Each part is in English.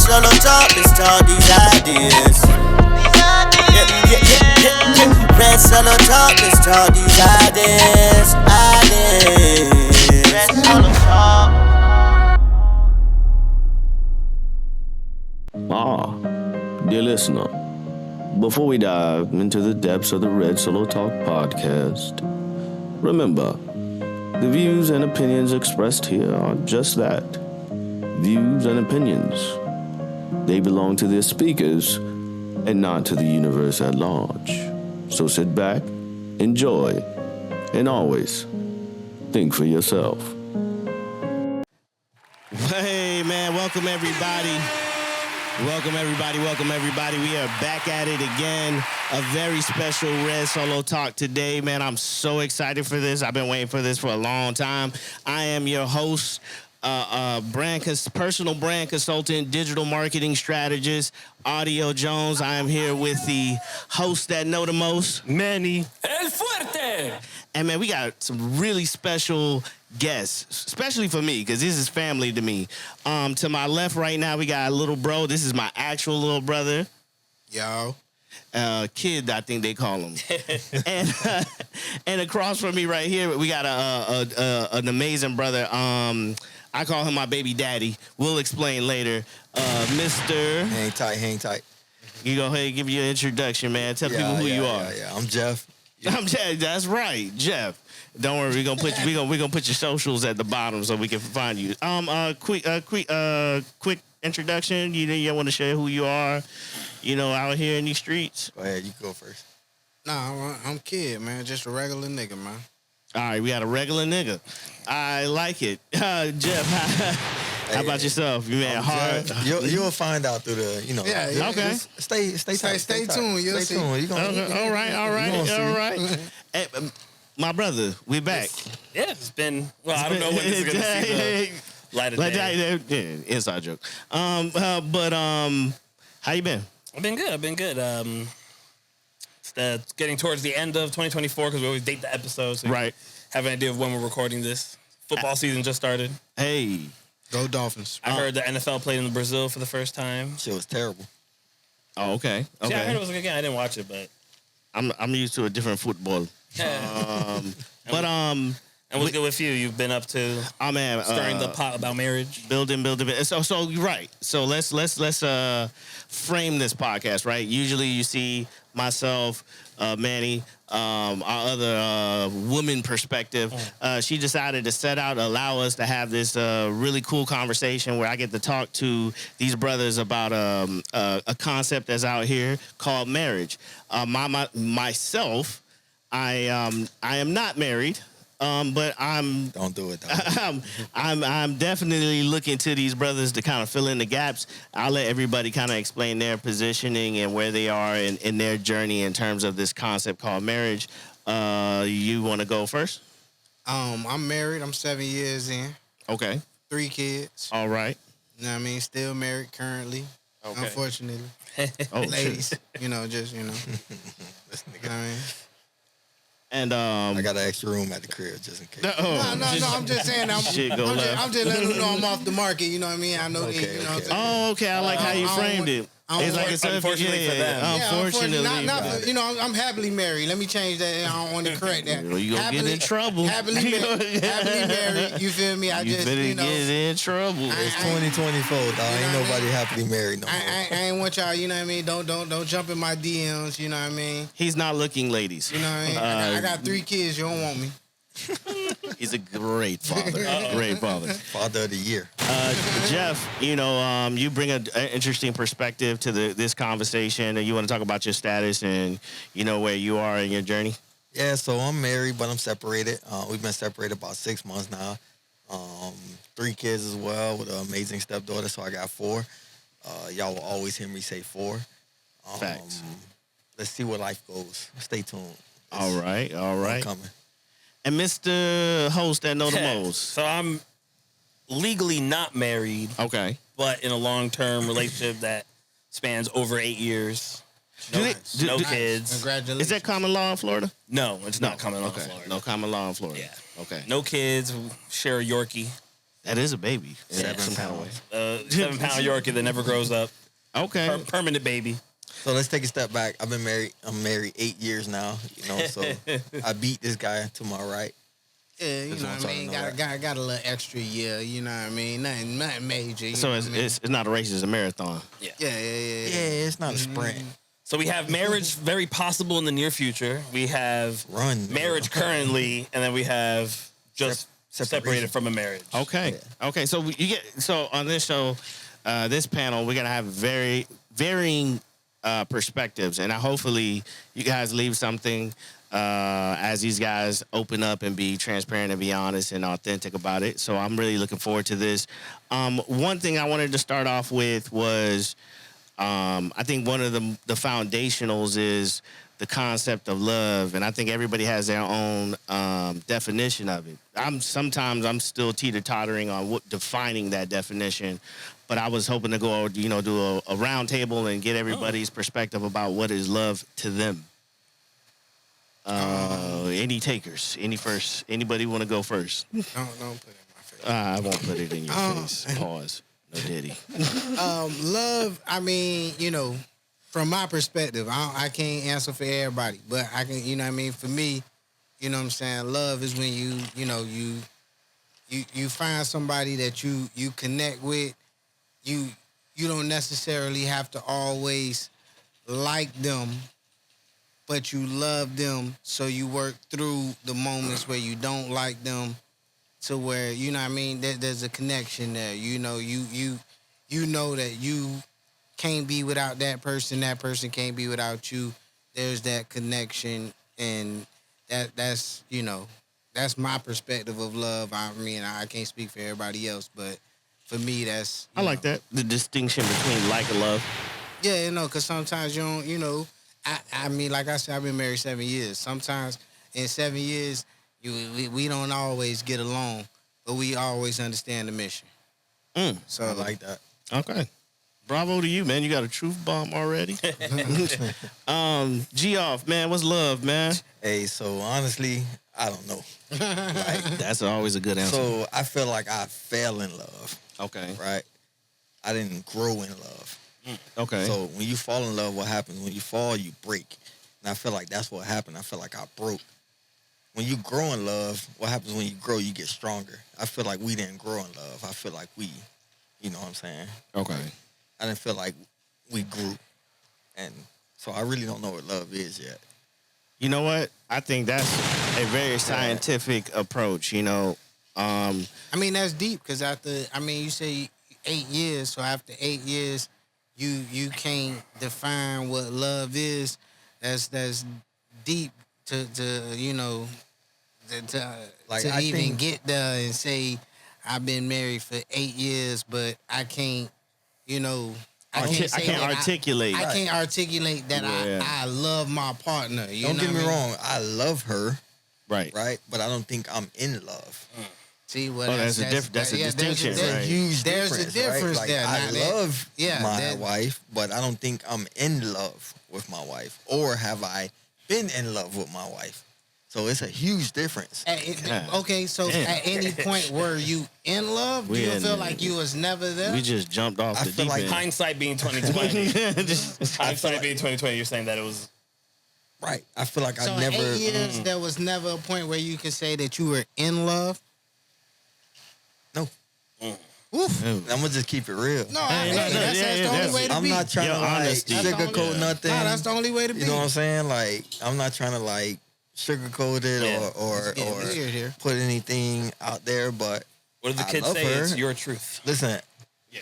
solo talk, let's talk these ideas. Red solo talk, let's talk these ideas. Red solo talk. Dear listener, before we dive into the depths of the Red Solo Talk podcast, remember, the views and opinions expressed here are just that, views and opinions. They belong to their speakers and not to the universe at large. So sit back, enjoy, and always think for yourself. Hey, man, welcome everybody. Welcome everybody. We are back at it again. A very special Red Solo Talk today, man. I'm so excited for this. I've been waiting for this for a long time. I am your host, personal brand consultant, digital marketing strategist, Audio Jones. I am here with the host that know the most, Manny. El Fuerte! And man, we got some really special guests, especially for me, because this is family to me. To my left right now, we got a little bro. This is my actual little brother. Yo. Kid, I think they call him. and across from me right here, we got an amazing brother. I call him my baby daddy. We'll explain later. Mr. Hang tight. You go ahead and give your introduction, man. Tell people who you are. Yeah, I'm Geoff. I'm Geoff. That's right, Geoff. Don't worry, we're gonna put your socials at the bottom so we can find you. Quick introduction. You want to share who you are? Out here in these streets. Go ahead, you go first. Nah, I'm Kid, man. Just a regular nigga, man. All right, we got a regular nigga. I like it. Jeff, how about yourself? You man hard? You'll find out through the, Yeah. Okay. Stay tight. Stay tuned. You'll see. Tuned. All right. Hey, my brother, we back. Yeah, it's been. Well, I don't know when this is gonna see the light of day. Yeah, inside joke. But how you been? I've been good. It's getting towards the end of 2024 because we always date the episodes. So right. Have an idea of when we're recording this. Football season just started. Hey, go Dolphins. I heard the NFL played in Brazil for the first time. Shit was terrible. Oh, okay. Yeah, I heard it was a good game. I didn't watch it, but I'm used to a different football. And what's good with you? You've been up to stirring the pot about marriage, building. So you're right. So let's frame this podcast, right? Usually you see myself, Manny, our other woman perspective. She decided to set out, allow us to have this really cool conversation where I get to talk to these brothers about a concept that's out here called marriage. Myself, I am not married. But don't do it. I'm definitely looking to these brothers to kind of fill in the gaps. I'll let everybody kind of explain their positioning and where they are in their journey in terms of this concept called marriage. You want to go first? I'm married. I'm 7 years in. Okay. 3 kids. All right. You know what I mean? Still married currently. Okay. Unfortunately. Ladies. This nigga. You know what I mean? And I got an extra room at the crib just in case. No. I'm just saying. I'm just letting them know I'm off the market. You know what I mean? I know. Okay, you know what I'm saying? oh, okay. I like how you framed it. It's like it's unfortunately for them. Unfortunately, not I'm happily married. Let me change that. I don't want to correct that. Well, you gonna get in trouble. Happily married. You feel me? You get in trouble. It's 2024, dog. Ain't nobody happily married no more. I ain't want y'all. You know what I mean? Don't jump in my DMs. You know what I mean? He's not looking, ladies. You know what I mean? I got 3 kids. You don't want me. He's a great father. Great father. Father of the year. Geoff, you bring an interesting perspective to this conversation, and you want to talk about your status and where you are in your journey. Yeah, so I'm married, but I'm separated. We've been separated about 6 months now. 3 kids as well with an amazing stepdaughter, so I got 4. Y'all will always hear me say 4. Facts. Let's see where life goes. Stay tuned. All right. I'm coming. And Mr. Host that know the most. So I'm legally not married. Okay. But in a long-term relationship that spans over 8 years. No kids. Congratulations. Is that common law in Florida? No, it's not common law in Florida. No common law in Florida. Yeah. Okay. No kids. Share a Yorkie. That is a baby. in 7 some kind of way. pounds. 7-pound Yorkie that never grows up. Okay. Permanent baby. So let's take a step back. I'm married 8 years now. You know, so I beat this guy to my right. Yeah, you Just know want what I y'all mean. to know Got a little extra year. You know what I mean. Nothing major. You So know it's, what I mean? it's not a race, it's a marathon. yeah. Yeah, it's not a sprint. So we have marriage very possible in the near future. We have Run. marriage currently, and then we have just Separation. separated from a marriage. Okay. Okay. So so on this show, this panel, we're gonna have very varying perspectives, and hopefully you guys leave something as these guys open up and be transparent and be honest and authentic about it. So I'm really looking forward to this. One thing I wanted to start off with was I think one of the foundationals is the concept of love, and I think everybody has their own definition of it. Sometimes I'm still teeter-tottering on what defining that definition, but I was hoping to go, do a round table and get everybody's perspective about what is love to them. Any takers? Anybody want to go first? Don't put it in my face. I won't put it in your face. Pause. No diddy. Love. I mean, from my perspective, I can't answer for everybody, but I can. You know what I mean? For me, you know what I'm saying. Love is when you find somebody that you connect with. You don't necessarily have to always like them, but you love them, so you work through the moments where you don't like them, to where, you know what I mean, there's a connection there. You know that you can't be without that person can't be without you. There's that connection, and that's my perspective of love. I mean, I can't speak for everybody else, but for me, that's... I like that. The distinction between like and love. Yeah, because sometimes you don't, I mean, like I said, I've been married 7 years. Sometimes in 7 years, we don't always get along, but we always understand the mission. So I like that. Okay. Bravo to you, man. You got a truth bomb already. Geoff, man, what's love, man? Hey, so honestly, I don't know. That's always a good answer. So I feel like I fell in love, Okay. right? I didn't grow in love. Okay. So when you fall in love, what happens? When you fall, you break. And I feel like that's what happened. I feel like I broke. When you grow in love, what happens when you grow? You get stronger. I feel like we didn't grow in love. I feel like we, you know what I'm saying? Okay. I didn't feel like we grew. And so I really don't know what love is yet. You know what? I think that's a very scientific approach, I mean, that's deep, because you say 8 years, so after 8 years, you can't define what love is. That's deep to I even think- get there and say I've been married for 8 years, but I can't, I can't articulate. I can't articulate that Yeah. I love my partner. Don't get me wrong. I love her, Right. right? But I don't think I'm in love. See what? That's a distinction, there's a right? Huge There's a difference, difference right? there. Like, Now I that- love yeah, my that- wife, but I don't think I'm in love with my wife. Or have I been in love with my wife? So it's a huge difference. Okay, so Damn. at any point were you in love? Do you feel like you was never there? We just jumped off I the feel deep like end. Hindsight being 2020. Just- Hindsight being 2020. You're saying that it was. Right. I feel like so I in never... 8 years, there was never a point where you could say that you were in love? No. Oof. I'm going to just keep it real. No, that's the only way to I'm be. not trying Your to like honesty. sugarcoat nothing. No, that's the only way to be. You know what I'm saying? Like, I'm not trying to like sugarcoat it Yeah. or getting weird here. put anything out there. But What did the I kids love say? her. It's your truth. listen, Yeah.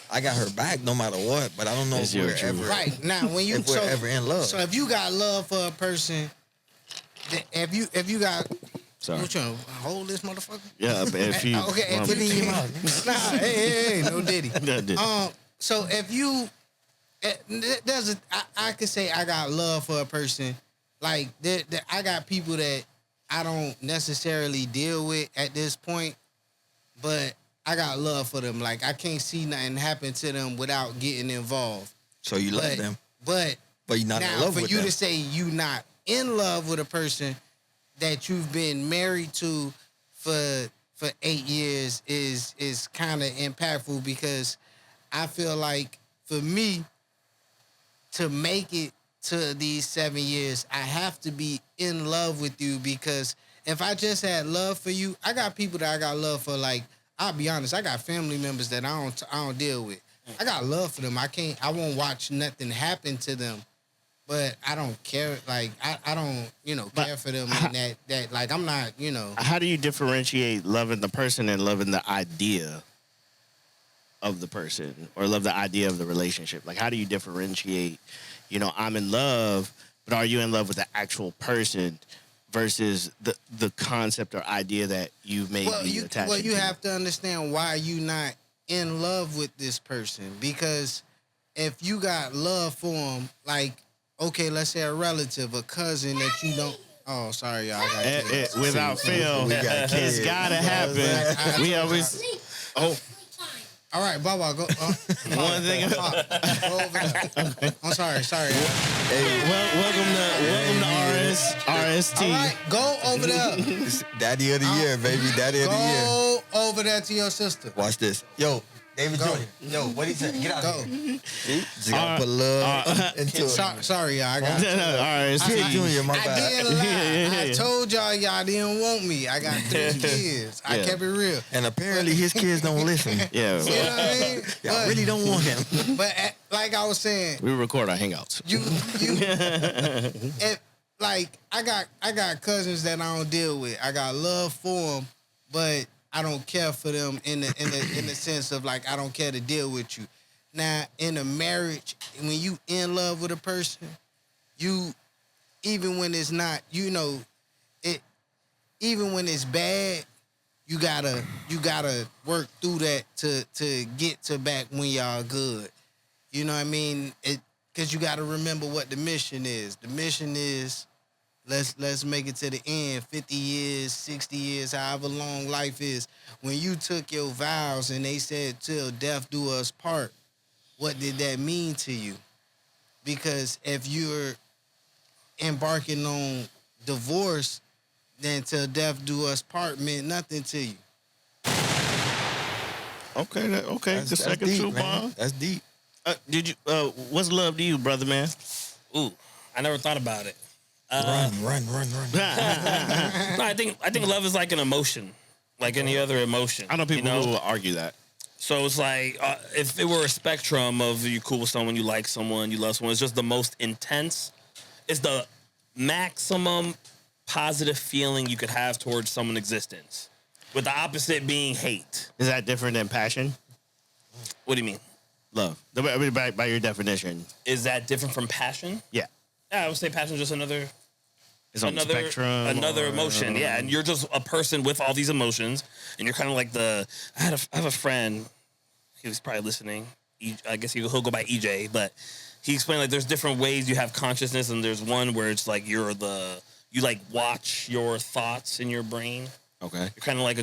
I got her back no matter what. But I don't know It's if your we're truth. ever Right now, when you if we're ever in love. so if you got love for a person, if you got, Sorry. what you trying to hold this motherfucker? Yeah, if you... Okay, if Put it in your mouth. Nah, hey, no diddy. No diddy. So if you, I could say I got love for a person. Like I got people that I don't necessarily deal with at this point, but I got love for them. Like I can't see nothing happen to them without getting involved. So you love them, But but you're not in now love for with you them. to say you not in love with a person that you've been married to for for 8 years is kind of impactful because I feel like for me to make it to these 7 years, I have to be in love with you because if I just had love for you, I got people that I got love for. Like, I'll be honest, I got family members that I don't deal with. I got love for them. I won't watch nothing happen to them, but I don't care. Like, I don't, care for them in that like, I'm not, How do you differentiate loving the person and loving the idea of the person or love the idea of the relationship? Like, how do you differentiate, I'm in love, but are you in love with the actual person versus the concept or idea that you may be attached to? Well, you have to understand why you not in love with this person, because if you got love for them, like, okay, let's say a relative, a cousin that you don't. Oh, sorry, y'all. Without fail, it's gotta happen. We always. Oh. All right, Baba, go. One thing. Go over there. I'm sorry. Hey, welcome to RST. All right, go over there. Daddy of the year, baby. Daddy of the year. Go over there to your sister. Watch this. Yo, David Jr. Yo, what he say? Get out Go. of here. Just gotta put love into it. Sorry, y'all. I got David Jr., my I bad. didn't lie. Yeah. I told y'all didn't want me. I got 3 kids. I kept it real. And apparently his kids don't listen. Yeah. You know what I mean? Y'all really don't want him. But like I was saying, We record our hangouts. I got cousins that I don't deal with. I got love for them, but I don't care for them in the sense of like I don't care to deal with you. Now in a marriage, when you in love with a person, you even when it's not, even when it's bad, you gotta work through that to get to back when y'all good. You know what I mean? Because you gotta remember what the mission is. The mission is let's make it to the end, 50 years, 60 years, however long life is. When you took your vows and they said till death do us part, what did that mean to you? Because if you're embarking on divorce, then till death do us part meant nothing to you. Okay. That's The second deep, true man. bond. That's deep. Did you? What's love to you, brother, man? Ooh, I never thought about it. Run. No, I think love is like an emotion, like any other emotion. I know people who will argue that. So it's like if it were a spectrum of you cool with someone, you like someone, you love someone, it's just the most intense. It's the maximum positive feeling you could have towards someone's existence, with the opposite being hate. Is that different than passion? What do you mean? Love. By your definition. Is that different from passion? Yeah. Yeah, I would say passion is just another Spectrum. another emotion. Yeah, and you're just a person with all these emotions, and you're kind of like I have a friend. He was probably listening. I guess he'll go by EJ, but he explained like there's different ways you have consciousness, and there's one where it's like you like watch your thoughts in your brain. Okay. You're kind of like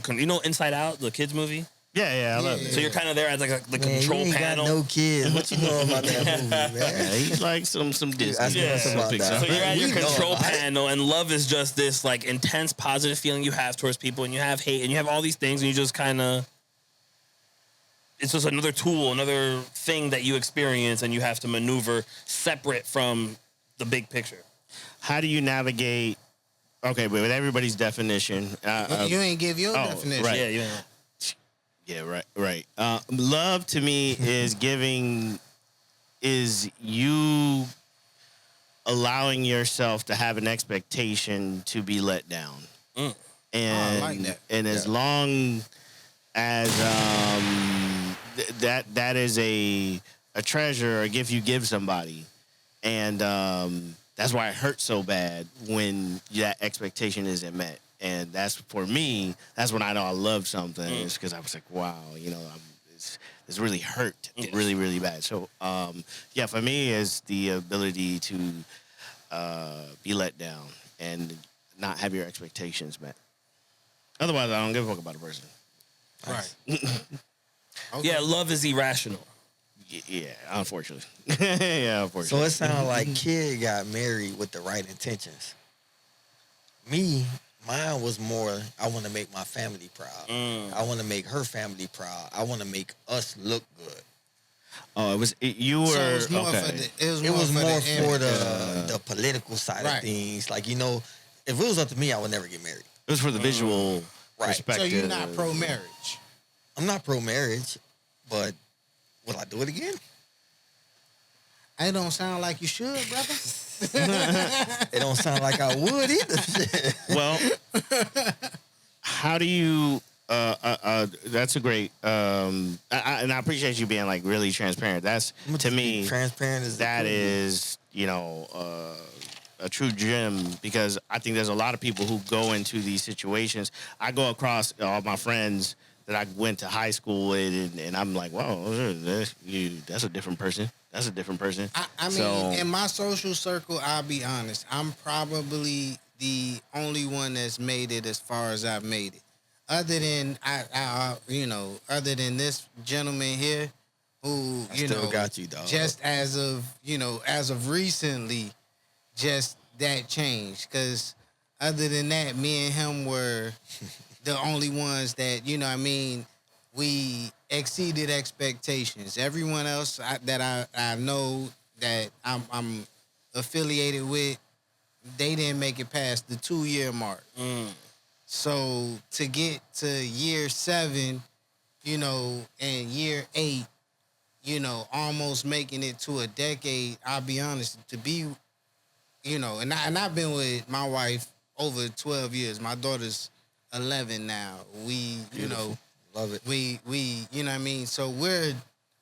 Inside Out, the kids movie. Yeah, I love it. So you're kind of there as like the control you ain't panel. Got no kids. What you know about that movie, man? Yeah, he's like some Disney. Ask us about that. So you're at your We know control about it. panel, and love is just this like intense positive feeling you have towards people, and you have hate, and you have all these things, and you just kind of. It's just another tool, another thing that you experience, and you have to maneuver separate from the big picture. How do you navigate? Okay, but with everybody's definition, You ain't give your definition. right. Yeah. Yeah, right. Love to me is you allowing yourself to have an expectation to be let down. And I like that. And as long as that is a treasure or a gift you give somebody, and that's why it hurts so bad when that expectation isn't met. And that's, for me, that's when I know I love something. It's because I was like, wow, it's really hurt really, really bad. So, for me, it's the ability to be let down and not have your expectations met. Otherwise, I don't give a fuck about the person. Right. Okay. Yeah, love is irrational. Yeah, unfortunately. Unfortunately. So it sounds like Kid got married with the right intentions. Me, Mine was more, I want to make my family proud. I want to make her family proud. I want to make us look good. Oh, you were, So it was more okay. for the, It was more for image. the political side of Right. things. Like, you know, if it was up to me, I would never get married. It was for the visual Right. perspective. So you're not pro-marriage? I'm not pro-marriage, but will I do it again? It don't sound like you should, brother. It don't sound like I would either. Well, how do you? That's a great. And I appreciate you being like really transparent. That's to me. Transparent is That is, you know, a true gem, because I think there's a lot of people who go into these situations. I go across all my friends that I went to high school with, and I'm like, wow, that's a different person. That's a different person. I mean, in my social circle, I'll be honest, I'm probably the only one that's made it as far as I've made it. Other than other than this gentleman here, who I still got you, dog. Just as of recently, just that changed. Because other than that, me and him were the only ones that, we exceeded expectations. Everyone else that I know that I'm affiliated with, they didn't make it past the 2-year mark. So to get to year 7, and year 8, almost making it to a decade, I'll be honest, to be, and I've been with my wife over 12 years. My daughter's 11 now. We, Beautiful. Love it. We, so we're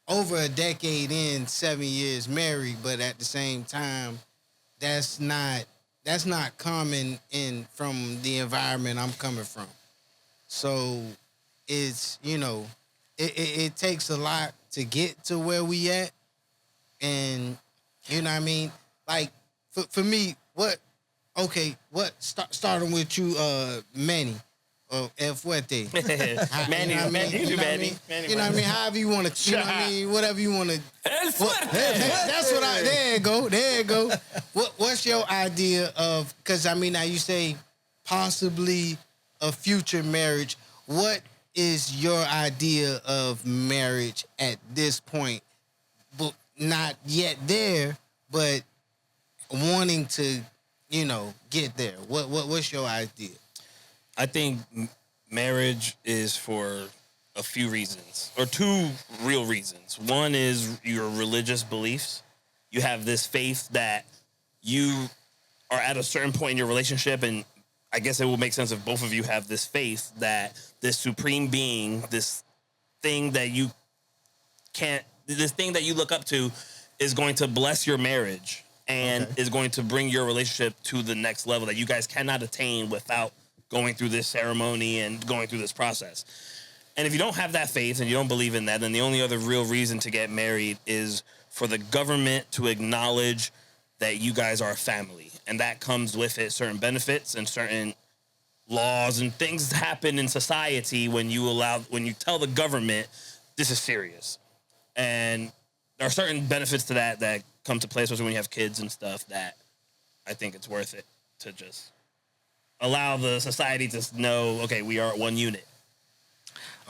over a decade in, 7 years married, but at the same time, that's not common in from the environment I'm coming from. So it's, it takes a lot to get to where we at. And, like, for me, starting with you, Manny. El Fuerte. Manny. However you want to, whatever you want to. That's what there you go. What's your idea of, because now you say possibly a future marriage. What is your idea of marriage at this point? But not yet there, but wanting to, get there. What's your idea? I think marriage is for a few reasons, or 2 real reasons. One is your religious beliefs. You have this faith that you are at a certain point in your relationship, and I guess it will make sense if both of you have this faith that this supreme being, this thing that you look up to, is going to bless your marriage and is going to bring your relationship to the next level that you guys cannot attain without going through this ceremony and going through this process. And if you don't have that faith and you don't believe in that, then the only other real reason to get married is for the government to acknowledge that you guys are a family. And that comes with it certain benefits and certain laws and things happen in society when you tell the government this is serious. And there are certain benefits to that come to play, especially when you have kids and stuff, that I think it's worth it to just allow the society to know, okay, we are one unit.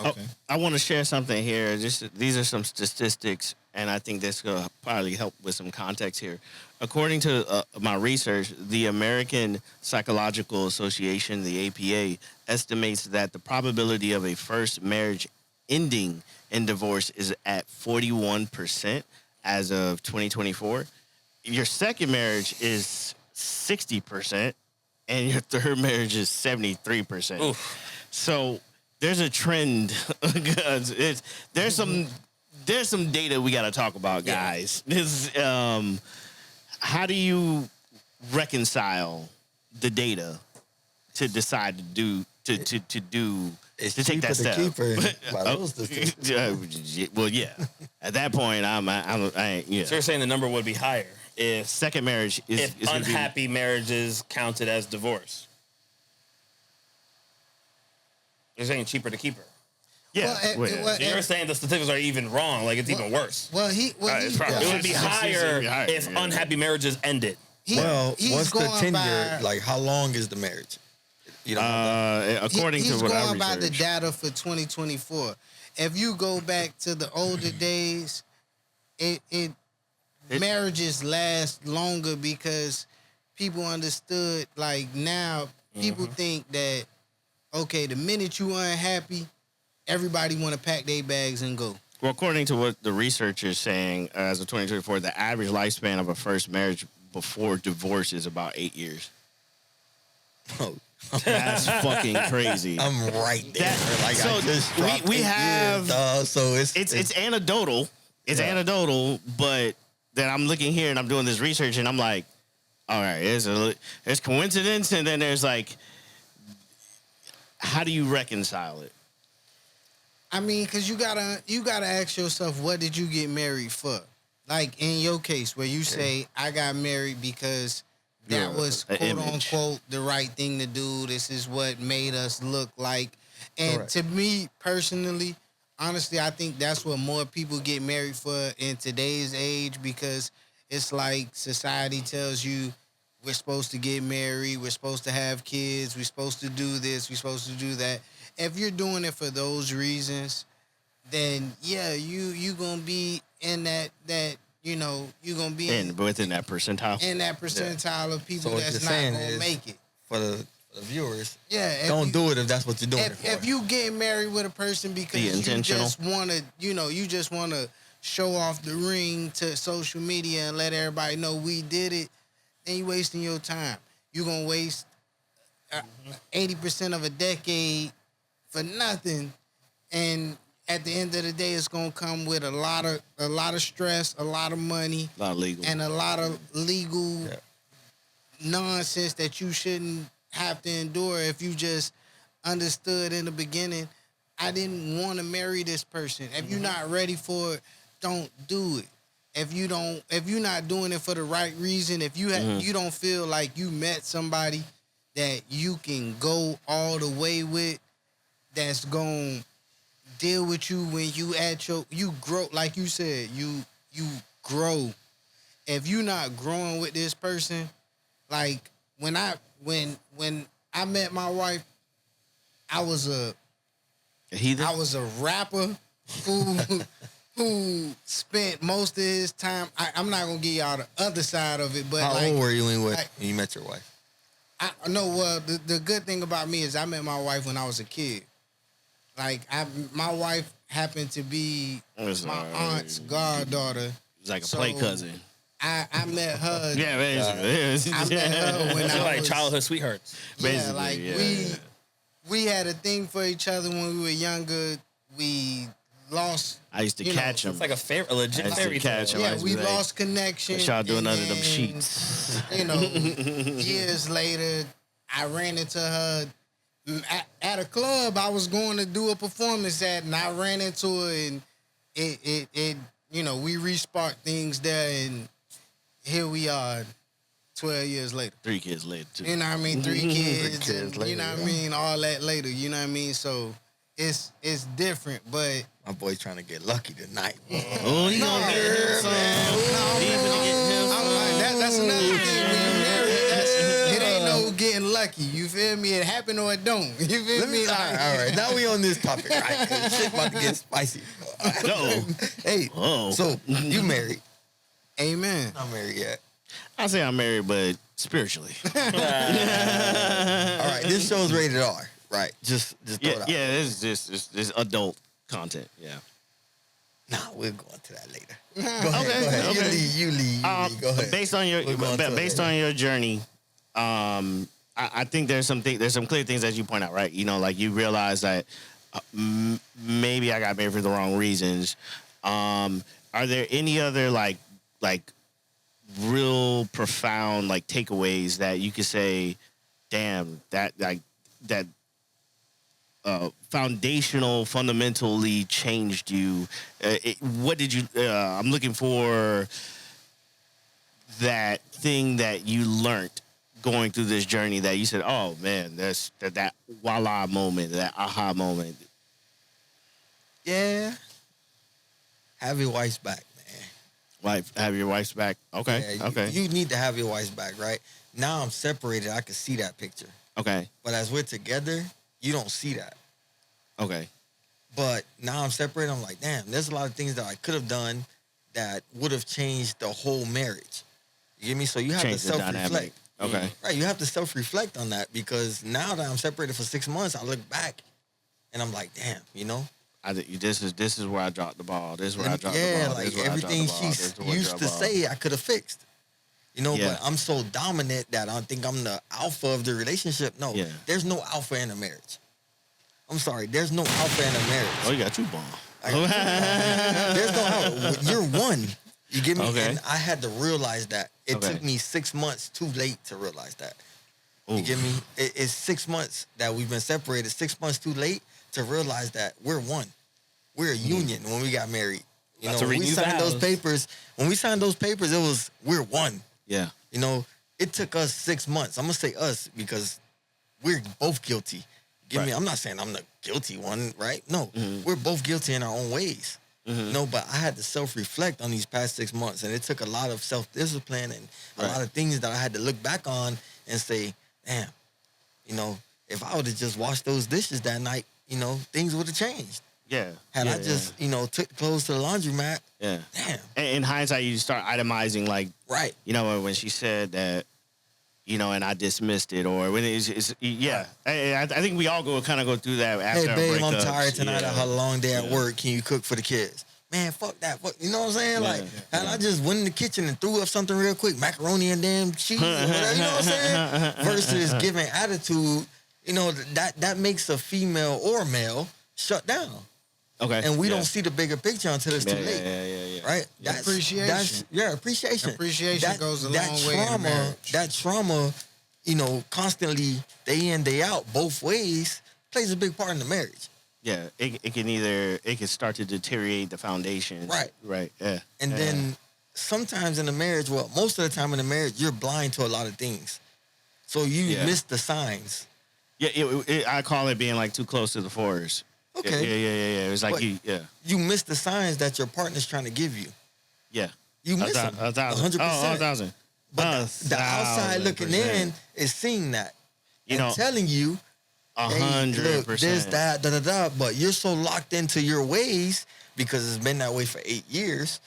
Okay. I want to share something here. These are some statistics, and I think this will probably help with some context here. According to my research, the American Psychological Association, the APA, estimates that the probability of a first marriage ending in divorce is at 41% as of 2024. Your second marriage is 60%. And your third marriage is 73%. Oof. So there's a trend. There's some data we got to talk about, guys. How do you reconcile the data to decide to take that step? Well, yeah. At that point, I yeah. So you're saying the number would be higher if second marriage is unhappy marriages counted as divorce. You're saying cheaper to keep her. Yeah. Well, So you're saying the statistics are even wrong, like it's even worse. It's probably- It would be higher if unhappy marriages ended. What's the going tenure? by- Like, how long is the marriage? You don't have that? According He's to what I going by the researched. data for 2024. If you go back to the older days, marriages last longer because people understood. Like now, people think that okay, the minute you unhappy, everybody want to pack their bags and go. Well, according to what the research is saying, as of 2024, the average lifespan of a first marriage before divorce is about 8 years. Oh, That's fucking crazy. I'm right there. So I just dropped we 8 have- years, dog, so It's anecdotal. It's anecdotal, but then I'm looking here and I'm doing this research and I'm like, all right, there's coincidence and then there's like, how do you reconcile it? I mean, because you gotta ask yourself, what did you get married for? Like in your case, where you say, I got married because that Yeah, was an quote image. unquote the right thing to do. This is what made us look like. And Correct. to me personally, honestly, I think that's what more people get married for in today's age, because it's like society tells you we're supposed to get married, we're supposed to have kids, we're supposed to do this, we're supposed to do that. If you're doing it for those reasons, then yeah, you gonna be in that you gonna be Within that percentile. in that percentile of people So what that's you're not saying gonna is- make it. for the viewers. Yeah, Don't do it if that's what you're doing it for. if you get married with a person because Be you intentional. just wanna show off the ring to social media and let everybody know we did it, then you wasting your time. You gonna waste 80% of a decade for nothing, and at the end of the day, it's gonna come with a lot of stress, a lot of money, A lot of legal. and a lot of legal nonsense that you shouldn't have to endure if you just understood in the beginning, I didn't want to marry this person. If you're not ready for it, don't do it. If you're not doing it for the right reason, if you you don't feel like you met somebody that you can go all the way with, that's gonna deal with you when you grow, like you said, you grow. If you're not growing with this person, like when I met my wife, I was a rapper who spent most of his time. I'm not gonna give y'all the other side of it, but How like, old were you when like- you met your wife? Well, the good thing about me is I met my wife when I was a kid. Like my wife happened to be my aunt's goddaughter. It's like a So, play cousin. I met her. Yeah, basically. I met her when They're I like was childhood sweethearts. Yeah, Basically, like yeah. we had a thing for each other when we were younger. We lost. I used to You know, catch him. It's like a legit I used to fairy catch tale. him. Yeah, I we was like, lost connection. what y'all doing and under them then, sheets? You know, years later, I ran into her at a club I was going to do a performance at, and I ran into her, and it we resparked things there, and here we are 12 years later. 3 kids later, too. You know what I mean? 3 kids, kids and, later, you know what I yeah. mean? All that later, you know what I mean? So it's different, but My boy's trying to get lucky tonight. Oh, he gonna get him some. He gonna get him some. that's another thing. When you married, it ain't no getting lucky. You feel me? It happen or it don't. You feel me? All right. Now we on this topic, right? 'Cause shit about to get spicy. No. Hey, Oh. so you married? Amen. Not married yet. I say I'm married, but spiritually. All right, this show's rated R, right? Just throw it out. Yeah, it's just adult content. Yeah. Nah, we'll go into that later. Go Okay, ahead. okay. You lead. Go ahead. Based on your We'll go into it based later. on your journey, I think there's some clear things that you point out, right? You know, like you realize that maybe I got married for the wrong reasons. Are there any other like real profound like takeaways that you could say, damn, that fundamentally changed you? What did you? I'm looking for that thing that you learned going through this journey that you said, oh man, that's that voila moment, that aha moment. Yeah. Have your wife's back, man. Have your wife's back. Okay, Yeah, okay. You need to have your wife's back, right? Now I'm separated. I can see that picture. Okay. But as we're together, you don't see that. Okay. But now I'm separated. I'm like, damn, there's a lot of things that I could have done that would have changed the whole marriage. You get me? So you have Change to the self-reflect. dynamic. Okay. Right, you have to self-reflect on that because now that I'm separated for 6 months, I look back and I'm like, damn, you know? This is where I dropped the ball. This is where I dropped the Yeah, ball. like This is where I dropped everything the ball. she This is where I used dropped to the ball. say, I could have fixed. You know, Yeah. but I'm so dominant that I think I'm the alpha of the relationship. No, Yeah. there's no alpha in a marriage. I'm sorry, there's no alpha in a marriage. Oh, you got two balls. There's no alpha. You're one. You get me? Okay. And I had to realize that. It Okay. took me 6 months too late to realize that. Ooh. You get me? It's 6 months that we've been separated. 6 months too late to realize that we're one. We're a union when we got married. You About know, to when we renew signed those vows. papers, it was we're one. Yeah. You know, it took us 6 months. I'm gonna say us because we're both guilty. Get me? Right. I'm not saying I'm the guilty one, right? No, we're both guilty in our own ways. No, but I had to self-reflect on these past 6 months, and it took a lot of self-discipline and a lot of things that I had to look back on and say, damn, you know, if I would have just washed those dishes that night, you know, things would have changed. Yeah. Had yeah, I just, you know, took the clothes to the laundromat, Yeah. damn, And in hindsight, you start itemizing, like, right. you know, when she said that, you know, and I dismissed it, or when it's yeah. I think we all go through that after Hey, babe, I'm breakups. tired tonight. Yeah. I had a long day at Yeah. work. Can you cook for the kids? Man, fuck that. Fuck, you know what I'm saying? Yeah. Like, had I just went in the kitchen and threw up something real quick, macaroni and damn cheese or whatever, you know what I'm saying? Versus giving attitude, you know, that makes a female or male shut down. Okay. And we Yeah. don't see the bigger picture until it's too late. Yeah. Right? Appreciation. Appreciation. Appreciation goes a long way in a marriage. That trauma, you know, constantly day in, day out, both ways, plays a big part in the marriage. Yeah, it can start to deteriorate the foundation. Right. Yeah. And then sometimes in a marriage, well, most of the time in a marriage, you're blind to a lot of things. So you miss the signs. Yeah, I call it being like too close to the forest. Okay. Yeah. It's like But you miss the signs that your partner's trying to give you. Yeah. You miss them. 1,000. 100%. Oh, 1,000. But the outside looking in is seeing that. You and know, telling you, hey, look, 100%. this, that, da. But you're so locked into your ways because it's been that way for 8 years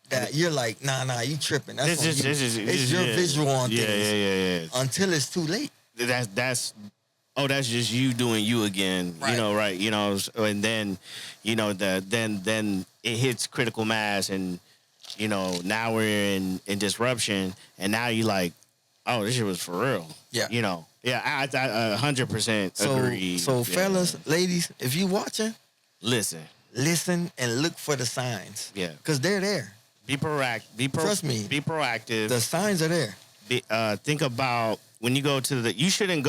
that you're like, nah, you tripping. That's it's your visual on things. Yeah. Until it's too late. That's just you doing you again. Right. You know, right? You know, and then, you know, then it hits critical mass, and you know, now we're in disruption, and now you like, oh, this shit was for real. Yeah. You know. Yeah, I 100% agree. So, fellas, ladies, if you watching, listen and look for the signs. Yeah. Because they're there. Be proactive. Trust me. Be proactive. The signs are there. Think about when you go to you shouldn't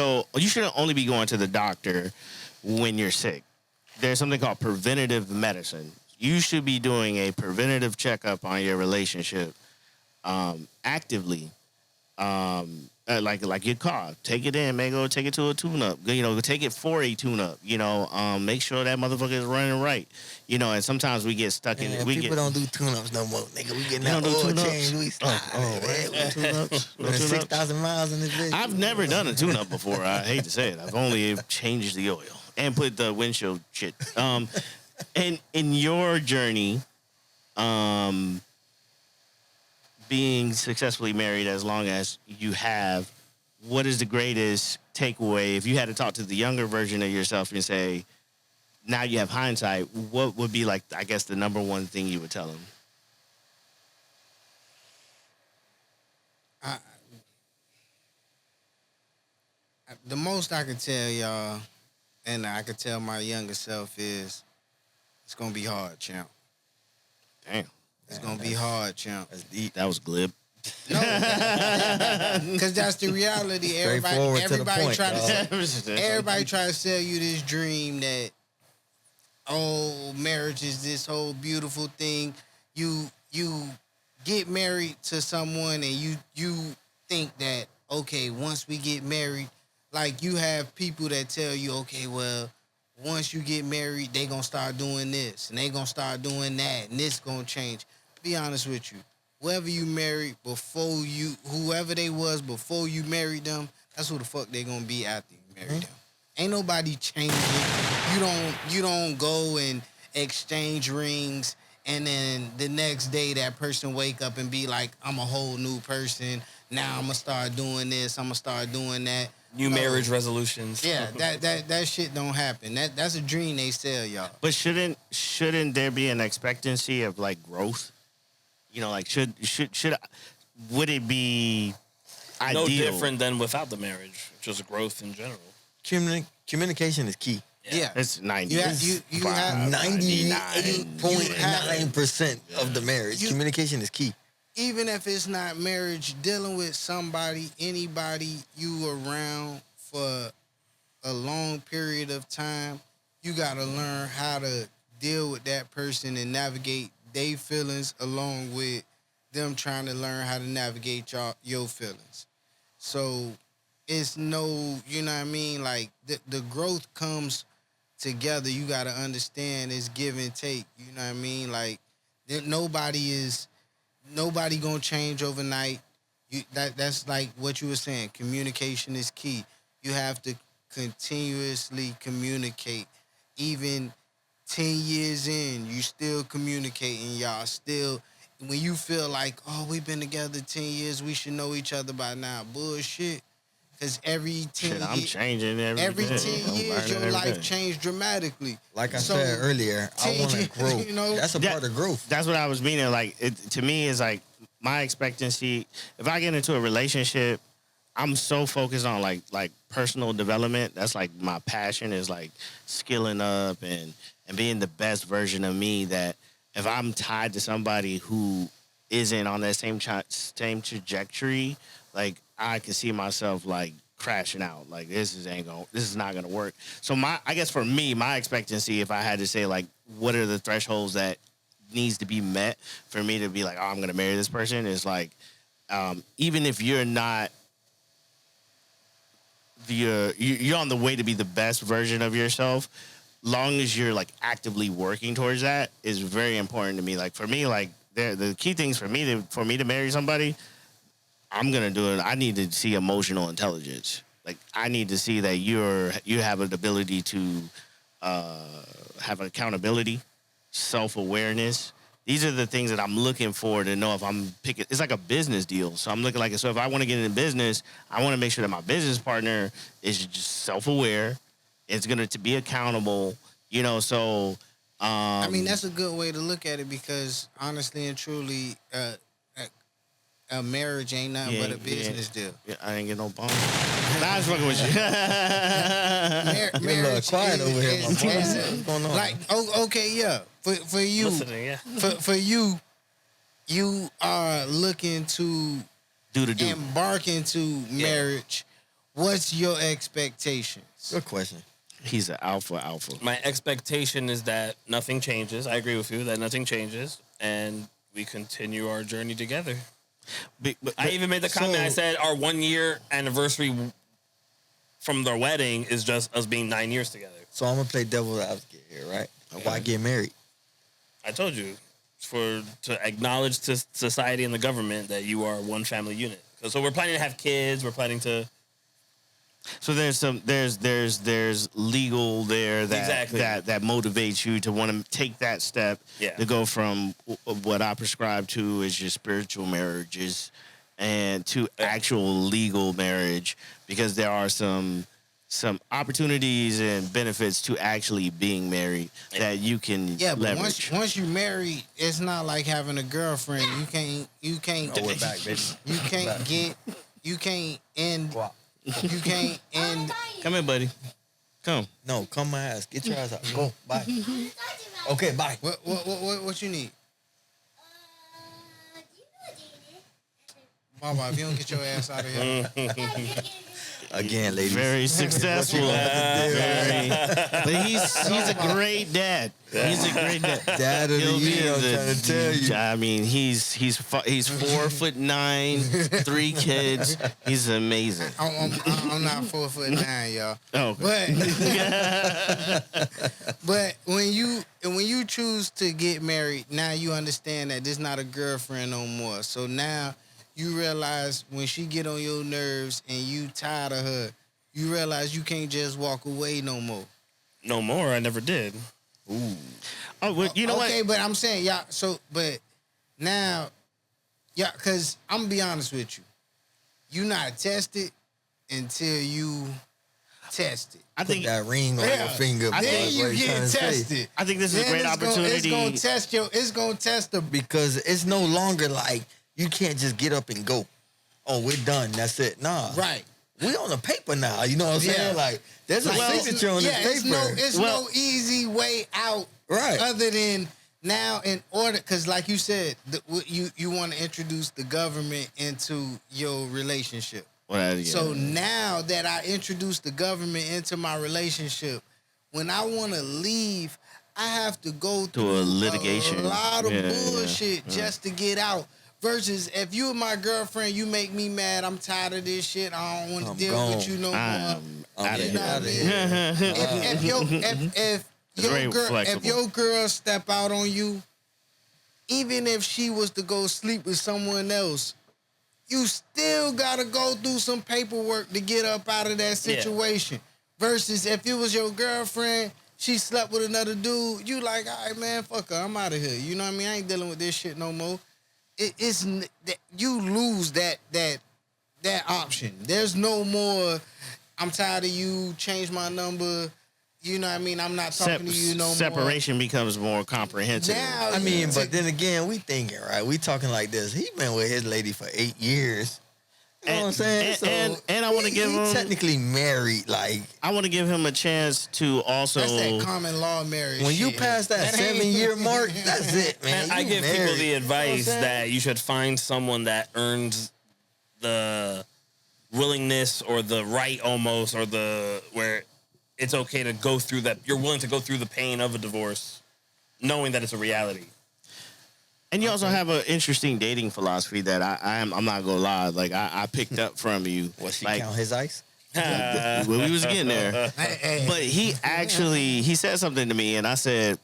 only be going to the doctor when you're sick. There's something called preventative medicine. You should be doing a preventative checkup on your relationship actively. Like your car, take it in, man. Go take it to a tune-up. You know, take it for a tune-up. You know, make sure that motherfucker is running right. You know, and sometimes we get stuck in it. People don't do tune-ups no more, nigga. We getting that don't do oil tune-ups? change. We slide, man. Tune-ups. No 6,000 miles in this bitch. I've never done a tune-up before. I hate to say it. I've only changed the oil and put the windshield shit. And in your journey, being successfully married as long as you have, what is the greatest takeaway? If you had to talk to the younger version of yourself and say, now you have hindsight, what would be like, I guess, the number one thing you would tell them? The most I can tell y'all, and I can tell my younger self, is it's gonna be hard, champ. Damn. It's gonna be hard, champ. That was glib. No, because that's the reality. Straightforward to the Everybody point, try dog. to everybody try to sell you this dream that, oh, marriage is this whole beautiful thing. You get married to someone and you think that, okay, once we get married, like you have people that tell you, okay, well, once you get married, they gonna start doing this and they gonna start doing that and this gonna change. Be honest with you. Whoever you married before whoever they was before you married them, that's who the fuck they gonna be after you marry them. Ain't nobody changing. You don't go and exchange rings and then the next day that person wake up and be like, I'm a whole new person. Now I'm gonna start doing this. I'm gonna start doing that. New marriage resolutions. Yeah, that shit don't happen. That's a dream they sell y'all. But shouldn't there be an expectancy of like growth? You know, like should would it be ideal? No different than without the marriage, just growth in general. Communication is key. Yeah. It's 90. You have 98.9% of the marriage. Communication is key. Even if it's not marriage, dealing with somebody, anybody you around for a long period of time, you got to learn how to deal with that person and navigate their feelings along with them trying to learn how to navigate your feelings. So it's no, you know what I mean? Like the growth comes together. You got to understand it's give and take. You know what I mean? Like nobody gonna change overnight. That's like what you were saying. Communication is key. You have to continuously communicate. Even 10 years in, you still communicating. Y'all still, when you feel like, oh, we've been together 10 years, we should know each other by now. Bullshit. Because every 10 years, I'm changing every 10 I'm years, your learning life every day. changed dramatically. Like I said earlier, I want to grow. you know, That's a part of growth. That's what I was meaning. Like, to me, is like my expectancy. If I get into a relationship, I'm so focused on like personal development. That's like my passion is like skilling up and being the best version of me. That if I'm tied to somebody who isn't on that same trajectory, like I can see myself like crashing out. Like this is not gonna work. So I guess for me, my expectancy, if I had to say like, what are the thresholds that needs to be met for me to be like, oh, I'm gonna marry this person, is like, even if you're not you're on the way to be the best version of yourself, long as you're like actively working towards that, is very important to me. Like for me, like the key things for me to marry somebody, I'm gonna do it. I need to see emotional intelligence. Like I need to see that you have an ability to have accountability, self-awareness. These are the things that I'm looking for to know if I'm picking. It's like a business deal. So I'm looking like, so if I want to get into business, I want to make sure that my business partner is just self-aware. It's going to be accountable, you know, so. I mean, that's a good way to look at it because honestly and truly, a marriage ain't nothing but a business deal. Yeah, I ain't get no bone. Nah, I was fucking with you. Marriage quiet over here, my boy. What's going on? Like, okay, yeah. For you, Listening, yeah. for you, you are looking to embark into marriage. What's your expectations? Good question. He's an alpha. My expectation is that nothing changes. I agree with you that nothing changes, and we continue our journey together. But I even made the comment. I said our 1 year anniversary from their wedding is just us being 9 years together. So I'm gonna play devil's advocate here, right? Okay. Why get married? I told you to acknowledge to society and the government that you are one family unit. So we're planning to have kids. We're planning to. So there's legal there that motivates you to want to take that step to go from what I prescribe to is your spiritual marriages and to actual legal marriage, because there are some opportunities and benefits to actually being married that you can leverage. But once you marry, it's not like having a girlfriend. You can't. Oh, we're back, baby. You can't end. Come here, buddy. Come. No, come my ass. Get your ass out. Go. Bye. Okay, bye. What you need? Mama, if you don't get your ass out of here. Again, ladies. Very successful. But he's a great dad. He's a great dad. Dad of the year, I'm trying to tell you. I mean, he's 4'9", 3 kids. He's amazing. I'm not 4'9", y'all. Oh, okay. But when you choose to get married, now you understand that this is not a girlfriend no more. So now you realize when she get on your nerves and you tired of her, you realize you can't just walk away no more. No more. I never did. Ooh. Oh, well, you know what? Okay, but I'm saying, y'all, but now, yeah, because I'm going to be honest with you. You not tested until you test it. I Put think that ring on your finger. I bro. think Then That's you what he's trying get to say. tested. I think this is a Then great opportunity. It's gonna test the. Because it's no longer like you can't just get up and go. Oh, we're done. That's it. Nah. Right. We on the paper now. You know what I'm Yeah. saying? Like there's a signature on this paper. It's no easy way out. Right. Other than now, in order, because like you said, you want to introduce the government into your relationship. Well, yeah. So now that I introduced the government into my relationship, when I want to leave, I have to go through a litigation. a lot of Yeah, bullshit just to get out. Versus if you and my girlfriend, you make me mad, I'm tired of this shit, I don't want to deal gone. with you no more. I'm out of You know what I here. mean? Very If flexible. your girl step out on you, even if she was to go sleep with someone else, you still gotta go through some paperwork to get up out of that situation. Versus if it was your girlfriend, she slept with another dude, you like, all right, man, fuck her, I'm out of here. You know what I mean? I ain't dealing with this shit no more. You lose that option. There's no more. I'm tired of you. Change my number. You know what I mean? I'm not talking to you no more. Separation becomes more comprehensive. Now, I mean, but then again, we thinking, right? We talking like this. He been with his lady for 8 years. You know what I'm saying? And I want to give he him technically married. Like I want to give him a chance to also. that's that common law marriage. when you shit. pass that ain't- 7-year mark, that's it, man. And I You give people married. the advice You know what I'm saying? that you should find someone that earns the willingness or the right almost, or the where it's okay to go through that. You're willing to go through the pain of a divorce, knowing that it's a reality. And you also have an interesting dating philosophy that I'm not gonna lie. Like I picked up from you. What, she like count his ice? when we was getting there. But he said something to me, and I said,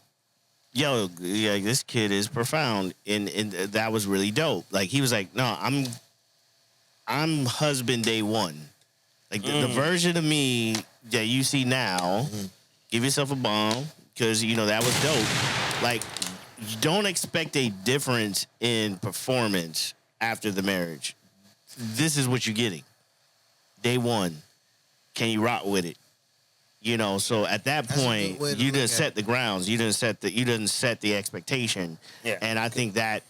"Yo, yeah, this kid is profound," and that was really dope. Like he was like, "No, I'm husband day one. Like the version of me that you see now. Give yourself a bomb because you know that was dope. Like you don't expect a difference in performance after the marriage. This is what you're getting. Day one. Can you rock with it? You know, so at that That's a point, good way to you look didn't at set the grounds. You didn't set the expectation. Yeah. And I think that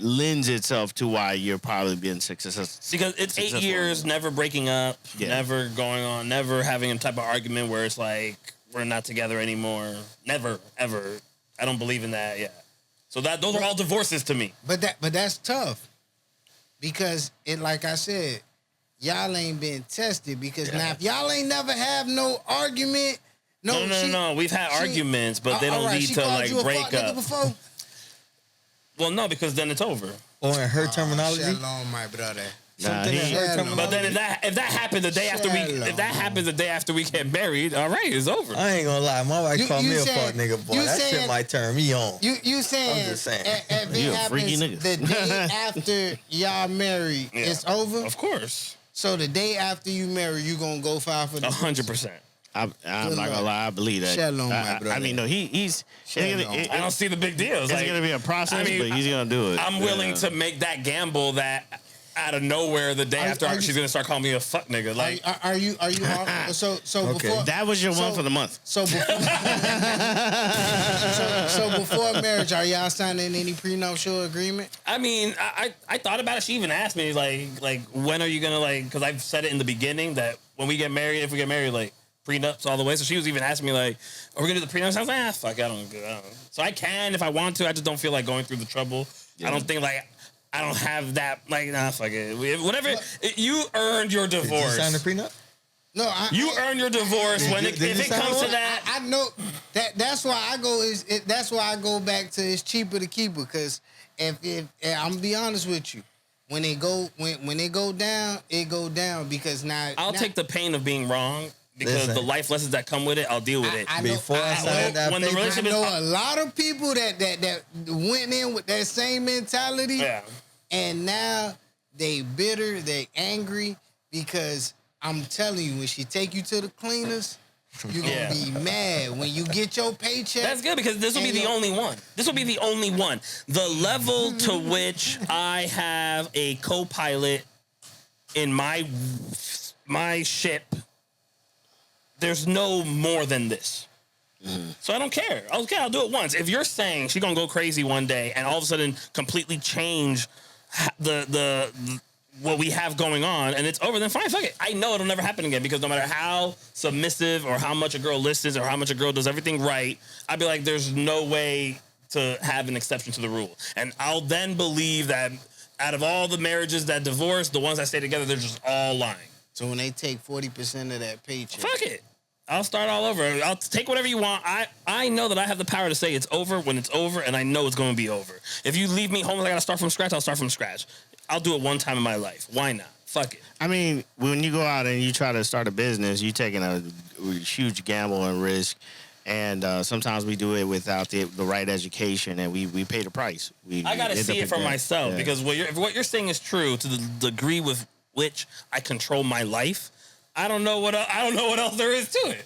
lends itself to why you're probably being successful. Because it's 8 Successful. years, never breaking up, Yeah. never going on, never having a type of argument where it's like we're not together anymore. Never, ever. I don't believe in that. Yeah. So those are all divorces to me. But that's tough because like I said, y'all ain't been tested because now if y'all ain't never have no argument, No. We've had arguments, but they don't lead to like break up. Before? Well, no, because then it's over. Or in her terminology? Shalom, my brother. Something in her Shalom. terminology. But then if that happens the day after we get married, all right, it's over. I ain't gonna lie, my wife called you me a saying- fuck nigga, boy. you That saying- shit might turn me on. You saying? I'm just saying. If You it a freaky happens nigga. the day after y'all married, Yeah. it's over. Of course, So the day after you marry, you gonna go file for the 100%. I'm not gonna lie, I believe that. Shalom, my I brother. mean, no, he's. Shalom. I don't see the big deal. It's gonna be a process, I mean, but he's gonna do it. I'm willing to make that gamble that out of nowhere the day after are you- she's gonna start calling me a fuck nigga. Like Are you so Okay. before That was your one for the month. so before so before marriage, are y'all signing any prenuptial agreement? I mean, I thought about it. She even asked me like when are you gonna like? Because I've said it in the beginning that when we get married, if we get married, like prenups all the way. So she was even asking me like, are we gonna do the prenups? I was like, fuck, I don't. So I can if I want to. I just don't feel like going through the trouble. Yeah. I don't think like I don't have that. Like nah, fuck it. Whatever. You earned your Did you divorce. sign the prenup? No, You earn your divorce when Did if you it sign comes one? to that. I know that's why I go that's why I go back to it's cheaper to keep it because if I'm gonna be honest with you, when it go down, it go down because now I'll take the pain of being wrong because Listen. the life lessons that come with it. I'll deal with it. I know- Before I signed that when the paper, I relationship know is a lot of people that went in with that same mentality, yeah. and now they bitter, they angry because I'm telling you, when she take you to the cleaners, you're gonna be mad when you get your paycheck. That's good because this will be the only one. This will be the only one. The level to which I have a co-pilot in my ship, there's no more than this. So I don't care. Okay, I'll do it once. If you're saying she's gonna go crazy one day and all of a sudden completely change the what we have going on and it's over, then fine, fuck it. I know it'll never happen again because no matter how submissive or how much a girl listens or how much a girl does everything right, I'd be like, there's no way to have an exception to the rule. And I'll then believe that out of all the marriages that divorce, the ones that stay together, they're just all lying. So when they take 40% of that paycheck, fuck it. I'll start all over. I'll take whatever you want. I know that I have the power to say it's over when it's over, and I know it's going to be over. If you leave me homeless, I got to start from scratch, I'll start from scratch. I'll do it one time in my life. Why not? Fuck it. I mean, when you go out and you try to start a business, you're taking a huge gamble and risk. And sometimes we do it without the right education, and we pay the price. I got to see it for myself because if what you're saying is true to the degree with which I control my life, I don't know what else there is to it.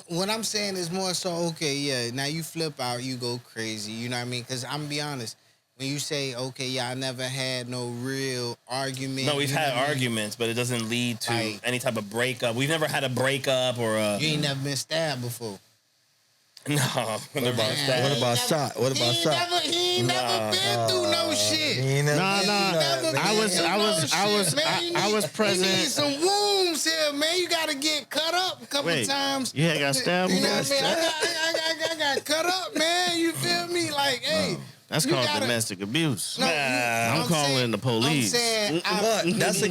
What I'm saying is more so, okay, yeah, now you flip out, you go crazy, you know what I mean? Because I'm going to be honest, when you say, okay, yeah, I never had no real argument. No, we've had arguments, but it doesn't lead to any type of breakup. We've never had a breakup or a... You ain't never been stabbed before. No. What about shot? What about shot? He ain't never been through no shit. I was present. You need some wounds here, man. You got to get cut up a couple times. You had got stabbed? You know what I mean? I got cut up, man. You feel me? Like, hey. That's called domestic abuse. No, I'm calling the police. That's a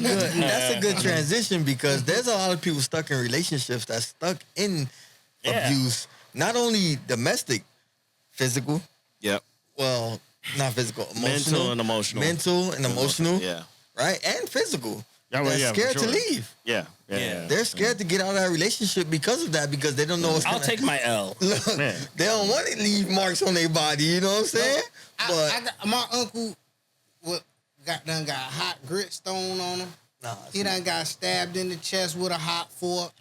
good transition because there's a lot of people stuck in relationships that's stuck in abuse. Not only domestic, physical. Yep. Well, not physical, emotional. Mental and emotional. Yeah. Right? And physical. They're scared to leave. Yeah. They're scared to get out of that relationship because of that, because they don't know what's I'll take my L. Look, they don't want to leave marks on their body, you know what I'm saying? My uncle got hot grit stone on him. He done got stabbed in the chest with a hot fork.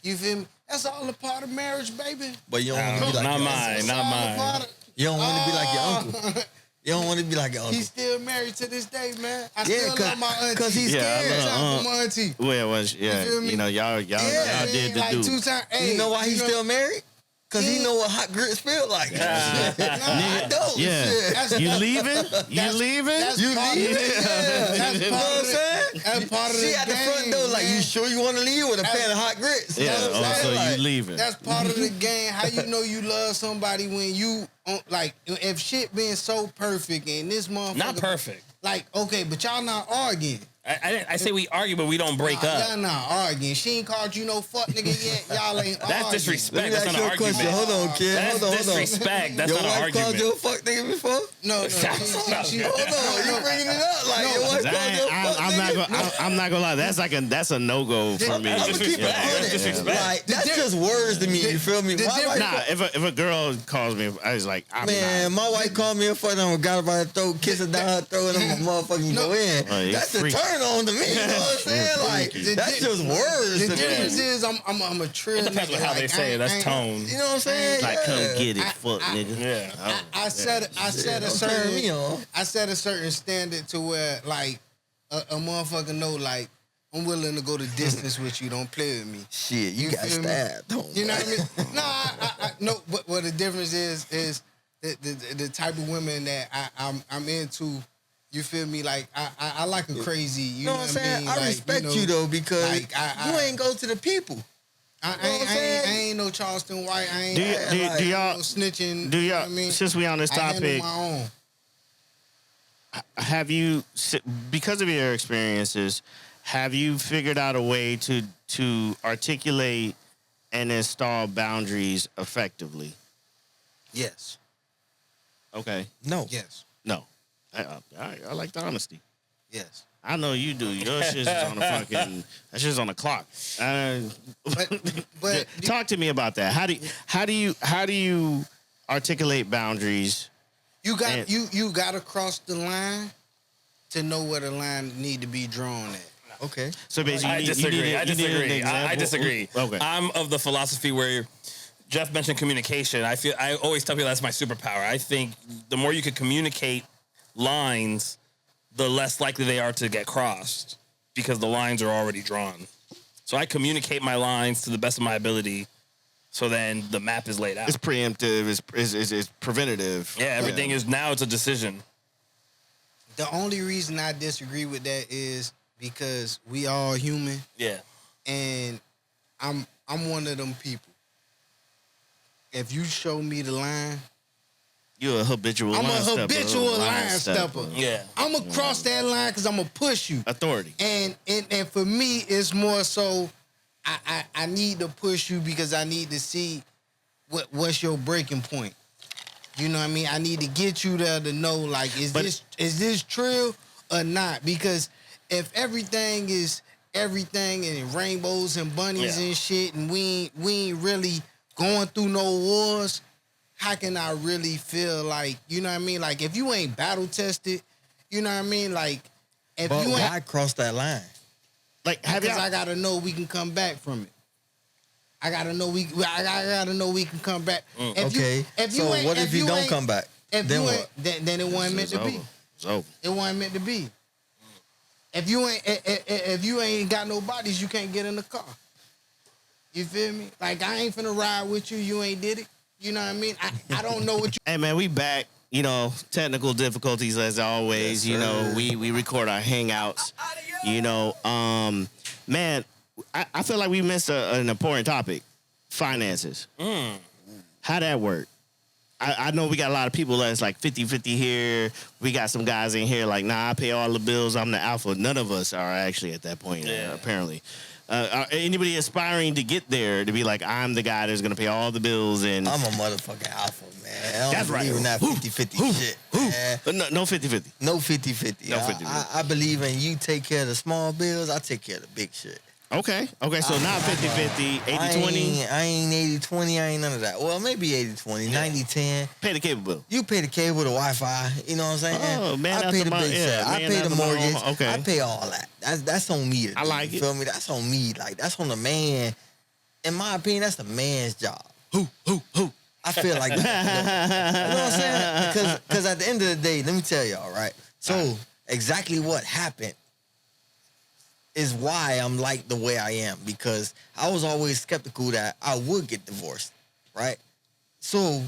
You feel me? That's all a part of marriage, baby. But you don't want to be like not mine. You don't want to be like your uncle. You don't want to be like your uncle. He's still married to this day, man. I still love my auntie. Because he's scared. My auntie. Well, it was, you know, y'all did the do. 2 times. Hey, you know why he's still married? Because he know what hot grits feel like. I don't. Yeah. You leaving? You leaving? That's you know what I'm saying? That's part of the game. She at the front door like, you sure you want to leave with a pan of hot grits? Yeah, also you leaving. That's part of the game. How you know you love somebody when you, like, if shit been so perfect and this motherfucker. Not perfect. Like, okay, but y'all not arguing. I say we argue, but we don't break up. Y'all not arguing. She ain't called you no fuck nigga yet. Y'all ain't arguing. That's disrespect. That's not an argument. Hold on, kid. That's disrespect. That's not an argument. Your wife called you a fuck nigga before? No. Hold on, you bringing it up like your wife called you a fuck nigga? I'm not gonna lie. That's a no-go for me. I'm gonna keep it honest. Like, that's just words to me. You feel me? Nah, if a girl calls me, I was like, man, my wife called me a fuck and got her by the throat, kiss her down her throat, and I'm motherfucking go in. That's a turn on to me. You know what I'm saying? Like, that's just words. The difference is I'm a trill. It depends on how they say it. That's tone. You know what I'm saying? Like, come get it, fuck nigga. Yeah. I set a certain standard to where, like, a motherfucker know, like, I'm willing to go the distance with you. Don't play with me. Shit, you got stabbed. You know what I mean? No, but what the difference is the type of women that I'm into. You feel me? Like, I like a crazy, you know what I'm saying? I respect you, though, because like, you ain't go to the people. I ain't no Charleston White. I ain't do y'all no snitching. Do y'all, you know what I mean? Since we on this topic, have you, because of your experiences, have you figured out a way to articulate and install boundaries effectively? Yes. Okay. No. Yes. No. I like the honesty. Yes. I know you do. Your shit's on the fucking. That shit's on the clock. But talk to me about that. How do you articulate boundaries? You got to cross the line to know where the line need to be drawn at. Nah, Okay. So basically, I disagree. I disagree. Okay. I'm of the philosophy where Geoff mentioned communication. I always tell people that's my superpower. I think the more you can communicate lines, the less likely they are to get crossed because the lines are already drawn. So I communicate my lines to the best of my ability. So then the map is laid out. It's preemptive. It's preventative. Yeah, everything is now. It's a decision. The only reason I disagree with that is because we all human, Yeah. and I'm one of them people. If you show me the line, You're a habitual. I'm a line stepper, habitual line stepper. Yeah. I'm gonna cross that line because I'm gonna push you. Authority. And for me, it's more so I need to push you because I need to see what's your breaking point. You know what I mean? I need to get you there to know, like, is this true or not? Because if everything is everything and rainbows and bunnies and shit, and we ain't really going through no wars, how can I really feel like, you know what I mean? Like, if you ain't battle tested, you know what I mean? Like, if But you ain't, why cross that line? Like, have because y'all? I gotta know we can come back from it. I gotta know we can come back. What if you don't come back? If Then you what? ain't, then it wasn't meant to be. It's over. It wasn't meant to be. If you ain't got no bodies, you can't get in the car. You feel me? Like, I ain't finna ride with you. You ain't did it. You know what I mean? I don't know what you. Hey man, we back. You know, technical difficulties as always. Yes, you know, sir. we record our hangouts. You know, man, I feel like we missed an important topic: finances. How that work? I know we got a lot of people that's like 50-50 here. We got some guys in here like, nah, I pay all the bills. I'm the alpha. None of us are actually at that point, apparently. Anybody aspiring to get there to be like, I'm the guy that's gonna pay all the bills and I'm a motherfucking alpha, man. I don't That's right. believe in that 50-50 shit, man. no 50-50. No 50-50. No 50-50. I believe in you take care of the small bills, I take care of the big shit. Okay, so not 50-50, 80-20. I ain't 80-20, I ain't none of that. Well, maybe 80-20, 90-10. Pay the cable bill. You pay the cable, the Wi-Fi, you know what I'm saying? Oh, man, I pay after the big shit. I man pay the after my mortgage. home. Okay. I pay all that. That's on me. I like you it. feel me? That's on me. Like, that's on the man. In my opinion, that's the man's job. Who? I feel like that. You know what I'm saying? Because at the end of the day, let me tell y'all, right? So exactly what happened is why I'm like the way I am, because I was always skeptical that I would get divorced, right? So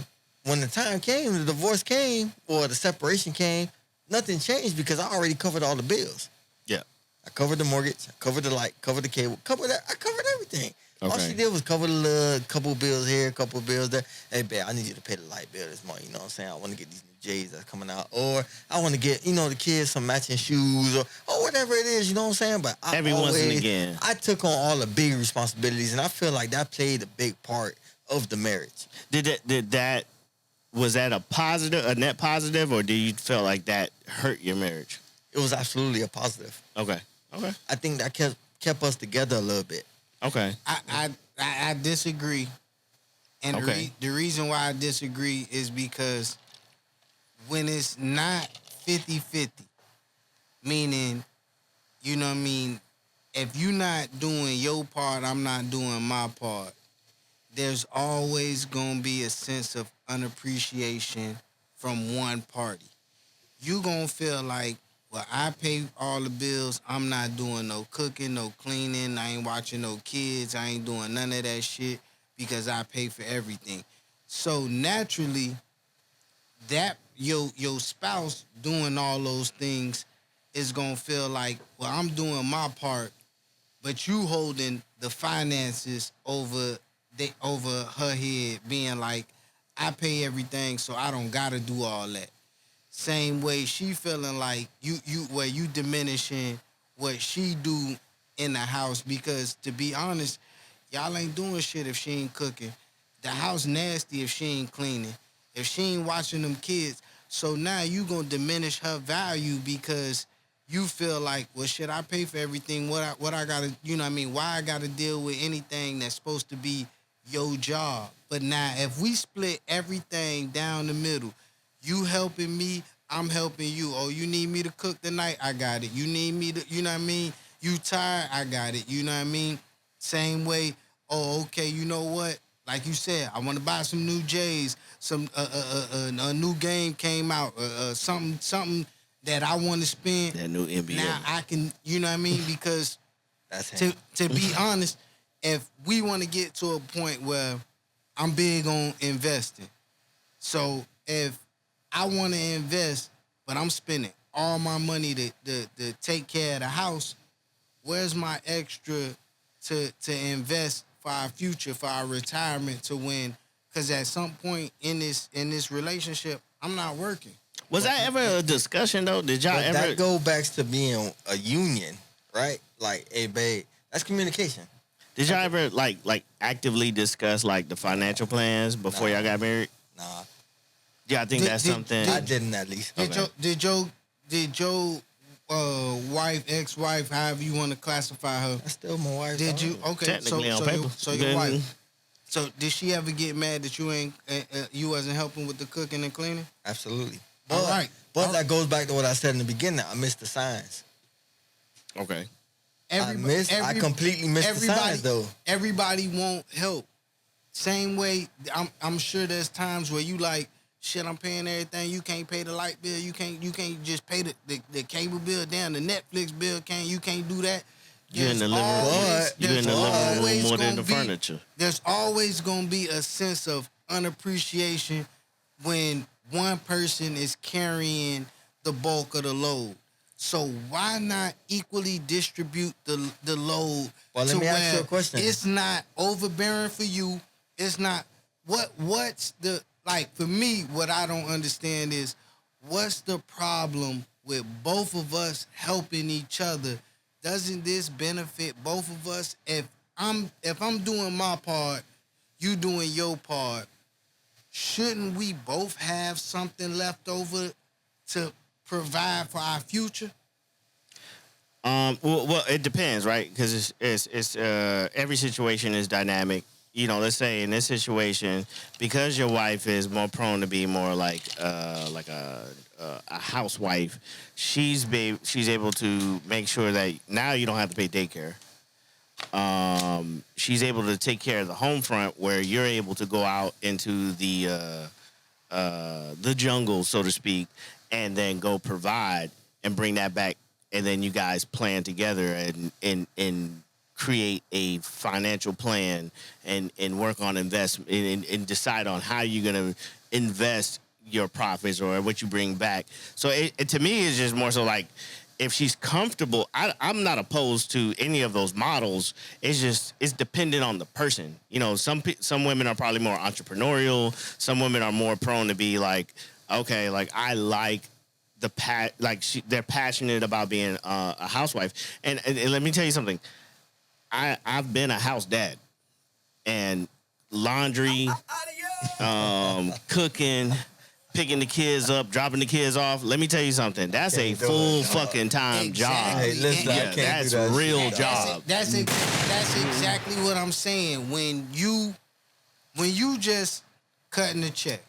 when the time came, the divorce came, or the separation came, nothing changed because I already covered all the bills. Yeah. I covered the mortgage, I covered the light, covered the cable, I covered everything. All Okay. she did was cover the couple bills here, couple bills there. Hey, babe, I need you to pay the light bill this month. You know what I'm saying? I want to get these new J's that's coming out. Or I want to get, the kids some matching shoes or whatever it is, you know what I'm saying? But Every once and again. I took on all the big responsibilities, and I feel like that played a big part of the marriage. Was that a net positive, or do you feel like that hurt your marriage? It was absolutely a positive. Okay. I think that kept us together a little bit. Okay. I disagree, and Okay. the reason why I disagree is because when it's not 50-50, meaning, you know what I mean, if you're not doing your part, I'm not doing my part, there's always gonna be a sense of unappreciation from one party. You gonna feel like, well, I pay all the bills. I'm not doing no cooking, no cleaning. I ain't watching no kids. I ain't doing none of that shit because I pay for everything. So naturally, that your spouse doing all those things is gonna feel like, well, I'm doing my part, but you holding the finances over her head, being like, I pay everything, so I don't gotta do all that. Same way she feeling like you diminishing what she do in the house, because to be honest, y'all ain't doing shit if she ain't cooking. The house nasty if she ain't cleaning. If she ain't watching them kids. So now you gonna diminish her value because you feel like, well, shit, I pay for everything. What I gotta, you know what I mean? Why I gotta deal with anything that's supposed to be your job? But now if we split everything down the middle, you helping me, I'm helping you. Oh, you need me to cook tonight? I got it. You need me to, you know what I mean? You tired, I got it. You know what I mean? Same way, oh, okay, you know what? Like you said, I want to buy some new J's. Some a new game came out. Something that I want to spend. That new NBA. Now I can, you know what I mean? Because That's him. to be honest, if we want to get to a point where I'm big on investing, so if I want to invest, but I'm spending all my money to take care of the house, where's my extra to invest for our future, for our retirement, to when? Because at some point in this relationship, I'm not working. Was that ever a discussion though? Did y'all But ever? that go back to being a union, right? Like, hey, babe, that's communication. Did y'all ever like actively discuss like the financial plans before y'all got married? Nah, Yeah, I think that's something. I didn't at least. Did your wife, ex-wife, however you want to classify her? That's still my wife. Did you? Okay, Technically on paper. Your wife. So did she ever get mad that you wasn't helping with the cooking and cleaning? Absolutely. All right. But that goes back to what I said in the beginning. I missed the signs. Okay. I completely missed the signs though. Everybody won't help. Same way, I'm sure there's times where you like, shit, I'm paying everything. You can't pay the light bill. You can't just pay the cable bill. Damn, the Netflix bill. You can't do that. You're in the living room. You're in the living room more than the furniture. There's always gonna be a sense of unappreciation when one person is carrying the bulk of the load. So why not equally distribute the load? Well, let me ask you a question. It's not overbearing for you. It's not what's the like for me, what I don't understand is what's the problem with both of us helping each other? Doesn't this benefit both of us? If I'm doing my part, you doing your part, shouldn't we both have something left over to provide for our future? Well, it depends, right? Because it's every situation is dynamic. You know, let's say in this situation, because your wife is more prone to be more like a housewife, she's able to make sure that now you don't have to pay daycare. She's able to take care of the home front where you're able to go out into the jungle, so to speak, and then go provide and bring that back, and then you guys plan together and create a financial plan and work on investment and decide on how you're gonna invest your profits or what you bring back. So it to me is just more so like if she's comfortable, I'm not opposed to any of those models. It's dependent on the person. You know, some women are probably more entrepreneurial. Some women are more prone to be like, okay, like I like they're passionate about being a housewife. And let me tell you something. I've been a house dad, and laundry, cooking, picking the kids up, dropping the kids off. Let me tell you something. That's a full fucking time job. Exactly. Hey, listen, I can't That's do that real shit. job. That's exactly what I'm saying. When you just cutting a check,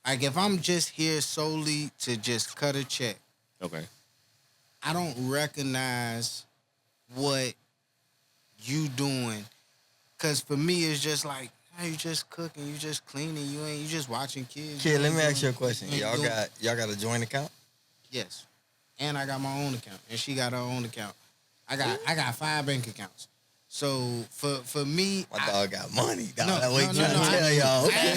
like if I'm just here solely to just cut a check, Okay. I don't recognize what you doing. Cause for me it's just like, hey, you just cooking, you just cleaning, you just watching kids. Kid, let me ask you a doing- question. ain't Y'all doing- got a joint account? Yes. And I got my own account. And she got her own account. I got 5 bank accounts. So for me, My dog got money, dog. No, That's what no, he trying no, to tell y'all. Okay,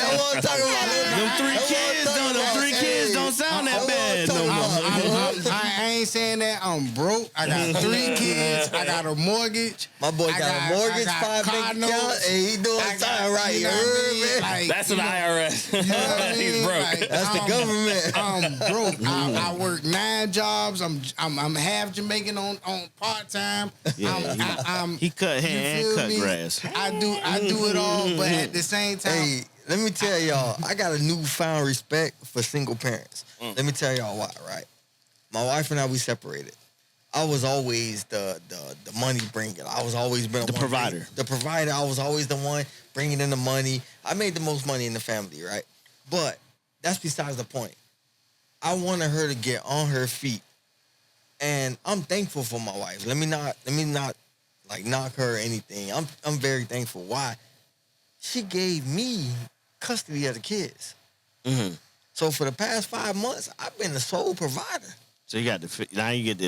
I want to talk about it. Them three kids don't sound that bad no more. I ain't saying that I'm broke. I got 3 kids. I got a mortgage. My boy got a mortgage, 5 bank accounts, and he doing something right. You heard me? Like, That's an IRS. you know what I mean? He's broke. Like, That's the government. I'm broke. I work 9 jobs. I'm half Jamaican on part time. He cut hair You and feel cut me? grass. I do it all, but at the same time, Hey, let me tell y'all, I got a newfound respect for single parents. Let me tell y'all why, right? My wife and I, we separated. I was always the money bringer. I was always been The provider. The provider. I was always the one bringing in the money. I made the most money in the family, right? But that's besides the point. I wanted her to get on her feet And I'm thankful for my wife. Let me not like knock her or anything. I'm very thankful. Why? She gave me custody of the kids. Mm-hmm. So for the past 5 months, I've been the sole provider. So you got now you get the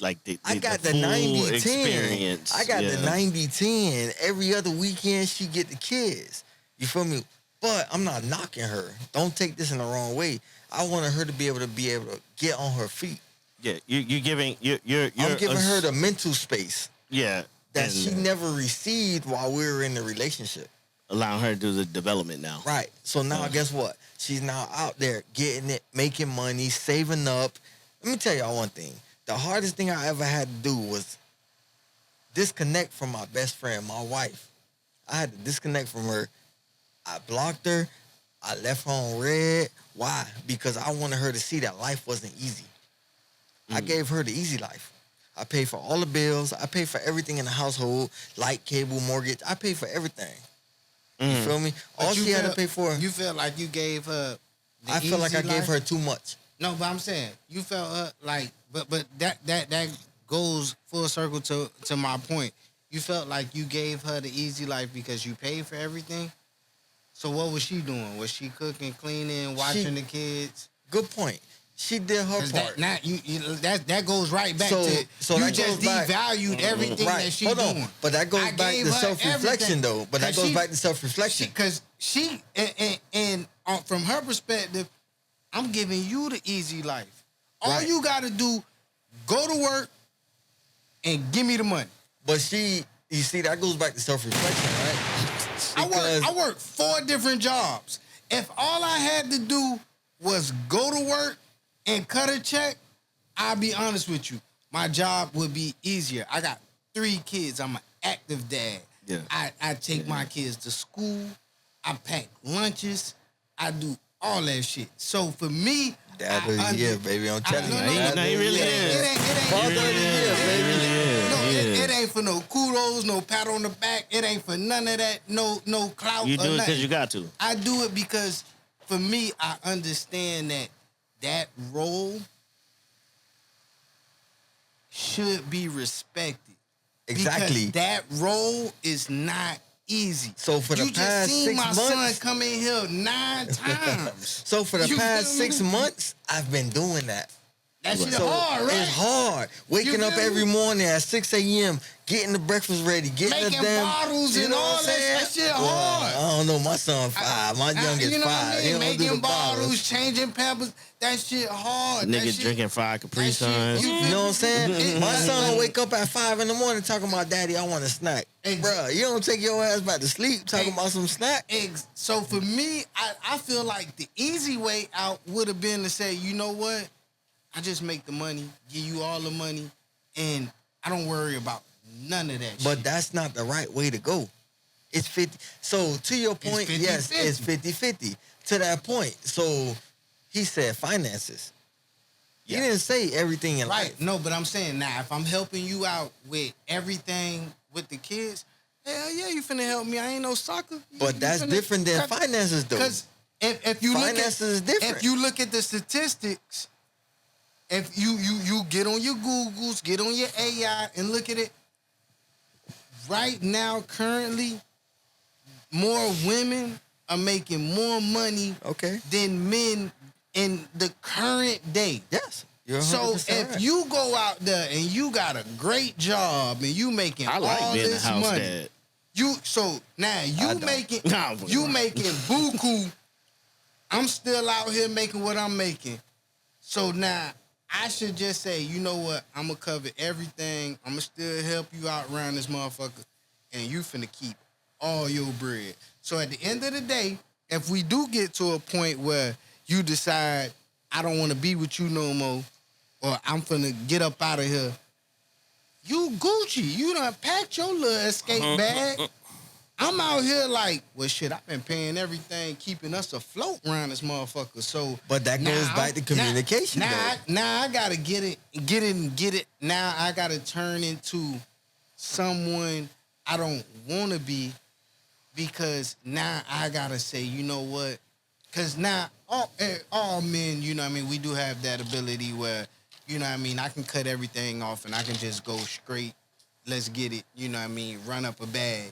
I got the full 90-10. experience. I got the 90-10. Every other weekend, she get the kids. You feel me? But I'm not knocking her. Don't take this in the wrong way. I wanted her to be able to get on her feet. Yeah, you're giving I'm giving her the mental space. Yeah, that she never received while we were in the relationship. Allowing her to do the development now. Right. So now, guess what? She's now out there getting it, making money, saving up. Let me tell y'all one thing. The hardest thing I ever had to do was disconnect from my best friend, my wife. I had to disconnect from her. I blocked her. I left her on red. Why? Because I wanted her to see that life wasn't easy. I gave her the easy life. I paid for all the bills. I paid for everything in the household, light, cable, mortgage. I paid for everything. You feel me? All she had to pay for. You felt like you gave her. I feel like I gave her too much. No, but I'm saying you felt like, but that goes full circle to my point. You felt like you gave her the easy life because you paid for everything. So what was she doing? Was she cooking, cleaning, watching the kids? Good point. She did her part. That goes right back to so you that just goes back, devalued everything that she doing. But that goes back to self-reflection, though. But that goes back to self-reflection. Because she and from her perspective, I'm giving you the easy life. All you got to do, go to work and give me the money. But you see, that goes back to self-reflection, right? I work 4 different jobs. If all I had to do was go to work and cut a check, I'll be honest with you, my job would be easier. I got 3 kids. I'm an active dad. Yeah. I take my kids to school. I pack lunches. I do all that shit. So for me, Dad of the year, baby. I'm telling you. No, he really is. It ain't for no kudos, no pat on the back. It ain't for none of that. No clout. You do it because you got to. I do it because for me, I understand that role should be respected. Exactly. Because that role is not easy. So for the past 6 months, you just seen my son come in here 9 times. So for the past 6 months, I've been doing that. That shit hard, right? It's hard. Waking up every morning at 6 a.m., getting the breakfast ready, making bottles and all that shit hard. I don't know. My son 5. My youngest 5. You know what I mean? Making bottles, changing pampers. That shit hard. Niggas drinking 5 Capri Suns. You know what I'm saying? My son wake up at 5 in the morning talking about, Daddy, I want a snack. Bruh, you don't take your ass back to sleep talking about some snack. So for me, I feel like the easy way out would have been to say, you know what? I just make the money, give you all the money, and I don't worry about none of that shit. But that's not the right way to go. It's 50. So to your point, yes, it's 50-50. To that point. So he said finances. He didn't say everything in life. No, but I'm saying now, if I'm helping you out with everything with the kids, hell yeah, you finna help me. I ain't no sucker. But that's different than finances, though. Because if you finances is different. If you look at the statistics, if you get on your Googles, get on your AI and look at it, right now, currently, more women are making more money than men in the current day. Yes. So if you go out there and you got a great job and you making all this money, making buku. I'm still out here making what I'm making. So now I should just say, you know what? I'm gonna cover everything. I'm gonna still help you out around this motherfucker, and you finna keep all your bread. So at the end of the day, if we do get to a point where you decide I don't want to be with you no more, or I'm finna get up out of here, you Gucci. You done packed your little escape bag. I'm out here like, well, shit, I've been paying everything, keeping us afloat around this motherfucker. So, but that goes back to communication. Now I gotta get it. Now I gotta turn into someone I don't want to be, because now I gotta say, you know what? Because now all men, you know what I mean, we do have that ability where you know what I mean, I can cut everything off and I can just go straight, let's get it, you know what I mean, run up a bag.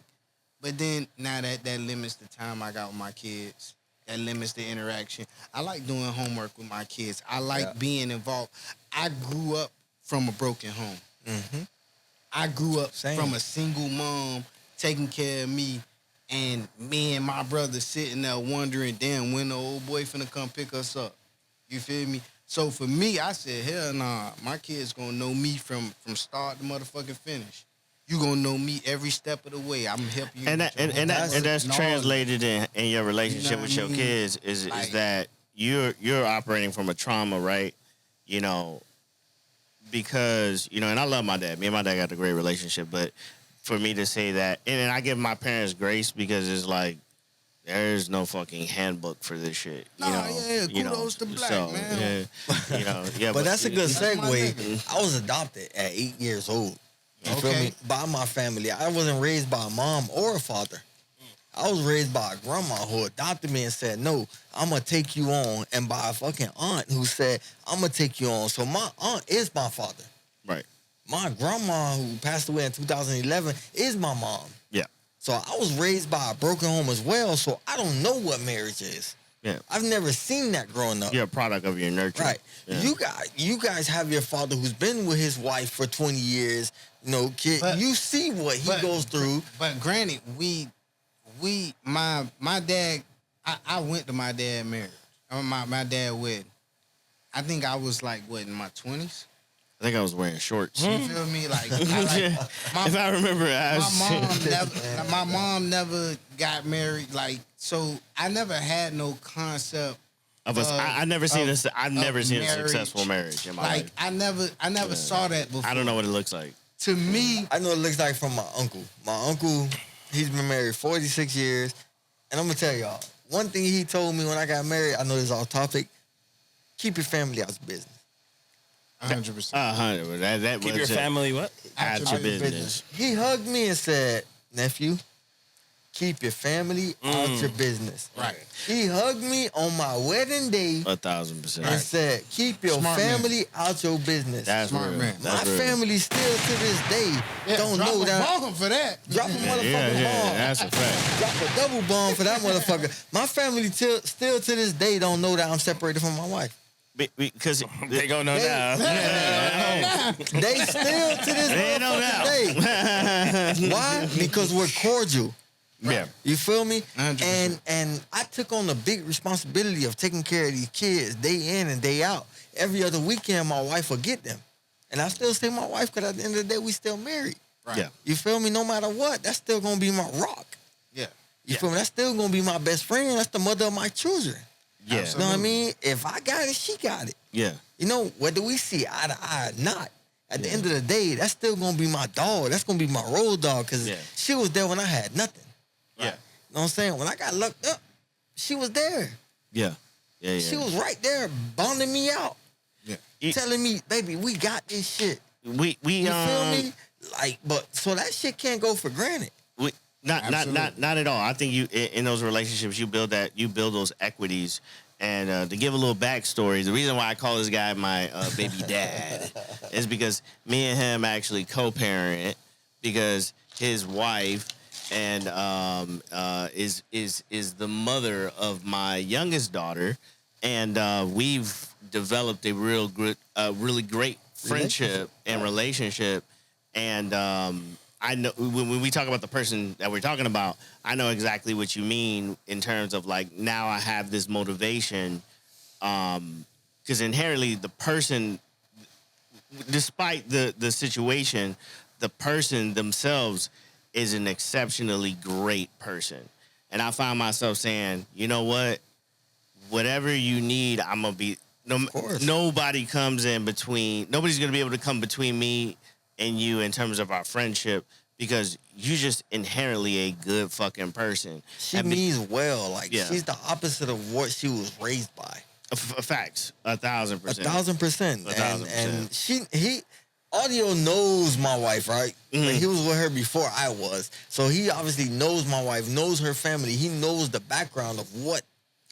But then now that limits the time I got with my kids. That limits the interaction. I like doing homework with my kids. I like being involved. I grew up from a broken home. Mm-hmm. I grew up from a single mom taking care of me, and me and my brother sitting there wondering, damn, when the old boy finna come pick us up. You feel me? So for me, I said, hell nah, my kids gonna know me from start to motherfucking finish. You gonna know me every step of the way. I'm helping you. And that's translated in your relationship with your kids is that you're operating from a trauma, right? You know, because, you know, and I love my dad. Me and my dad got a great relationship, but for me to say that, and I give my parents grace because it's like, there's no fucking handbook for this shit. Kudos to Black, man. Yeah, but that's a good segue. I was adopted at 8 years old. You feel me? By my family. I wasn't raised by a mom or a father. I was raised by a grandma who adopted me and said, no, I'm going to take you on. And by a fucking aunt who said, I'm going to take you on. So my aunt is my father. Right. My grandma, who passed away in 2011, is my mom. Yeah. So I was raised by a broken home as well, so I don't know what marriage is. Yeah. I've never seen that growing up. You're a product of your nurture. Right. Yeah. You guys have your father who's been with his wife for 20 years. No kid. You see what he goes through. But granted, my dad, I went to my dad's marriage. My dad's wedding. I think I was like, what, in my 20s? I think I was wearing shorts. You feel me? Like, if I remember, my mom never got married. Like, so I never had no concept of us. I've never seen a successful marriage in my life. I never saw that before. I don't know what it looks like. To me, I know it looks like from my uncle. My uncle, he's been married 46 years, and I'm gonna tell y'all one thing he told me when I got married. I know this is off topic. Keep your family out of business. 100%. 100%. That Keep was your family what? out your business. He hugged me and said, nephew, keep your family out your business. Right. He hugged me on my wedding day 1,000%. and said, keep your family out your business. That's Smart real. man. That's my real. family still to this day don't drop know a that. bomb for that. Drop a motherfucking bomb. That's a fact. Drop a double bomb for that motherfucker. My family still to this day don't know that I'm separated from my wife. Because They gonna know now. They still to this They know motherfucking day. Why? Because we're cordial. Yeah. You feel me? 100%. And I took on the big responsibility of taking care of these kids day in and day out. Every other weekend, my wife would get them. And I still say my wife because at the end of the day, we still married. Right. Yeah. You feel me? No matter what, that's still going to be my rock. Yeah. You feel me? That's still going to be my best friend. That's the mother of my children. Yeah. You know what I mean? If I got it, she got it. Yeah. You know, whether we see eye to eye or not, at the end of the day, that's still going to be my dog. That's going to be my road dog because she was there when I had nothing. Yeah. You know what I'm saying? When I got locked up, she was there. Yeah. Yeah. She was right there bonding me out. Yeah. Telling me, baby, we got this shit. We You feel me? Like, but so that shit can't go for granted. Not at all. I think you in those relationships you build those equities. And to give a little backstory, the reason why I call this guy my baby dad is because me and him actually co-parent because his wife and is the mother of my youngest daughter, and we've developed a really great friendship and relationship. And I know when we talk about the person that we're talking about, I know exactly what you mean in terms of like now I have this motivation, because inherently the person, despite the situation, the person themselves is an exceptionally great person, and I find myself saying, you know what, whatever you need, I'm gonna be. Nobody comes in between. Nobody's gonna be able to come between me and you in terms of our friendship because you just inherently a good fucking person. She means well. Like she's the opposite of what she was raised by. Facts. 1,000%. 1,000%. 1,000%. And he Audio knows my wife, right? Mm-hmm. Like he was with her before I was. So he obviously knows my wife, knows her family. He knows the background of what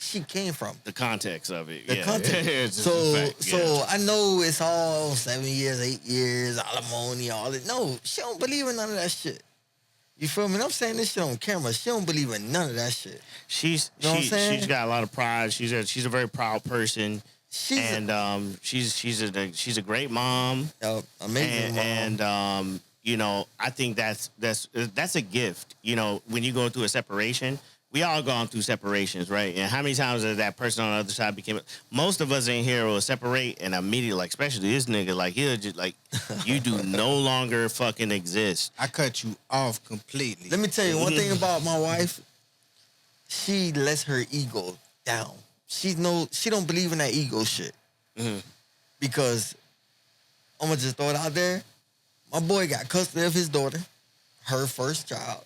she came from. The context of it. The yeah. context. It's just a fact, So I know it's all 7 years, 8 years, alimony, all that. No, she don't believe in none of that shit. You feel me? And I'm saying this shit on camera. She don't believe in none of that shit. She's know what I'm saying? she's got a lot of pride. She's a very proud person. She's She's a great mom. Amazing mom. And you know, I think that's a gift. You know, when you go through a separation, we all gone through separations, right? And how many times has that person on the other side became? Most of us in here will separate and immediately, like, especially this nigga, like he'll just like, you do no longer fucking exist. I cut you off completely. Let me tell you one thing about my wife. She lets her ego down. She don't believe in that ego shit. Because I'm gonna just throw it out there. My boy got custody of his daughter, her first child.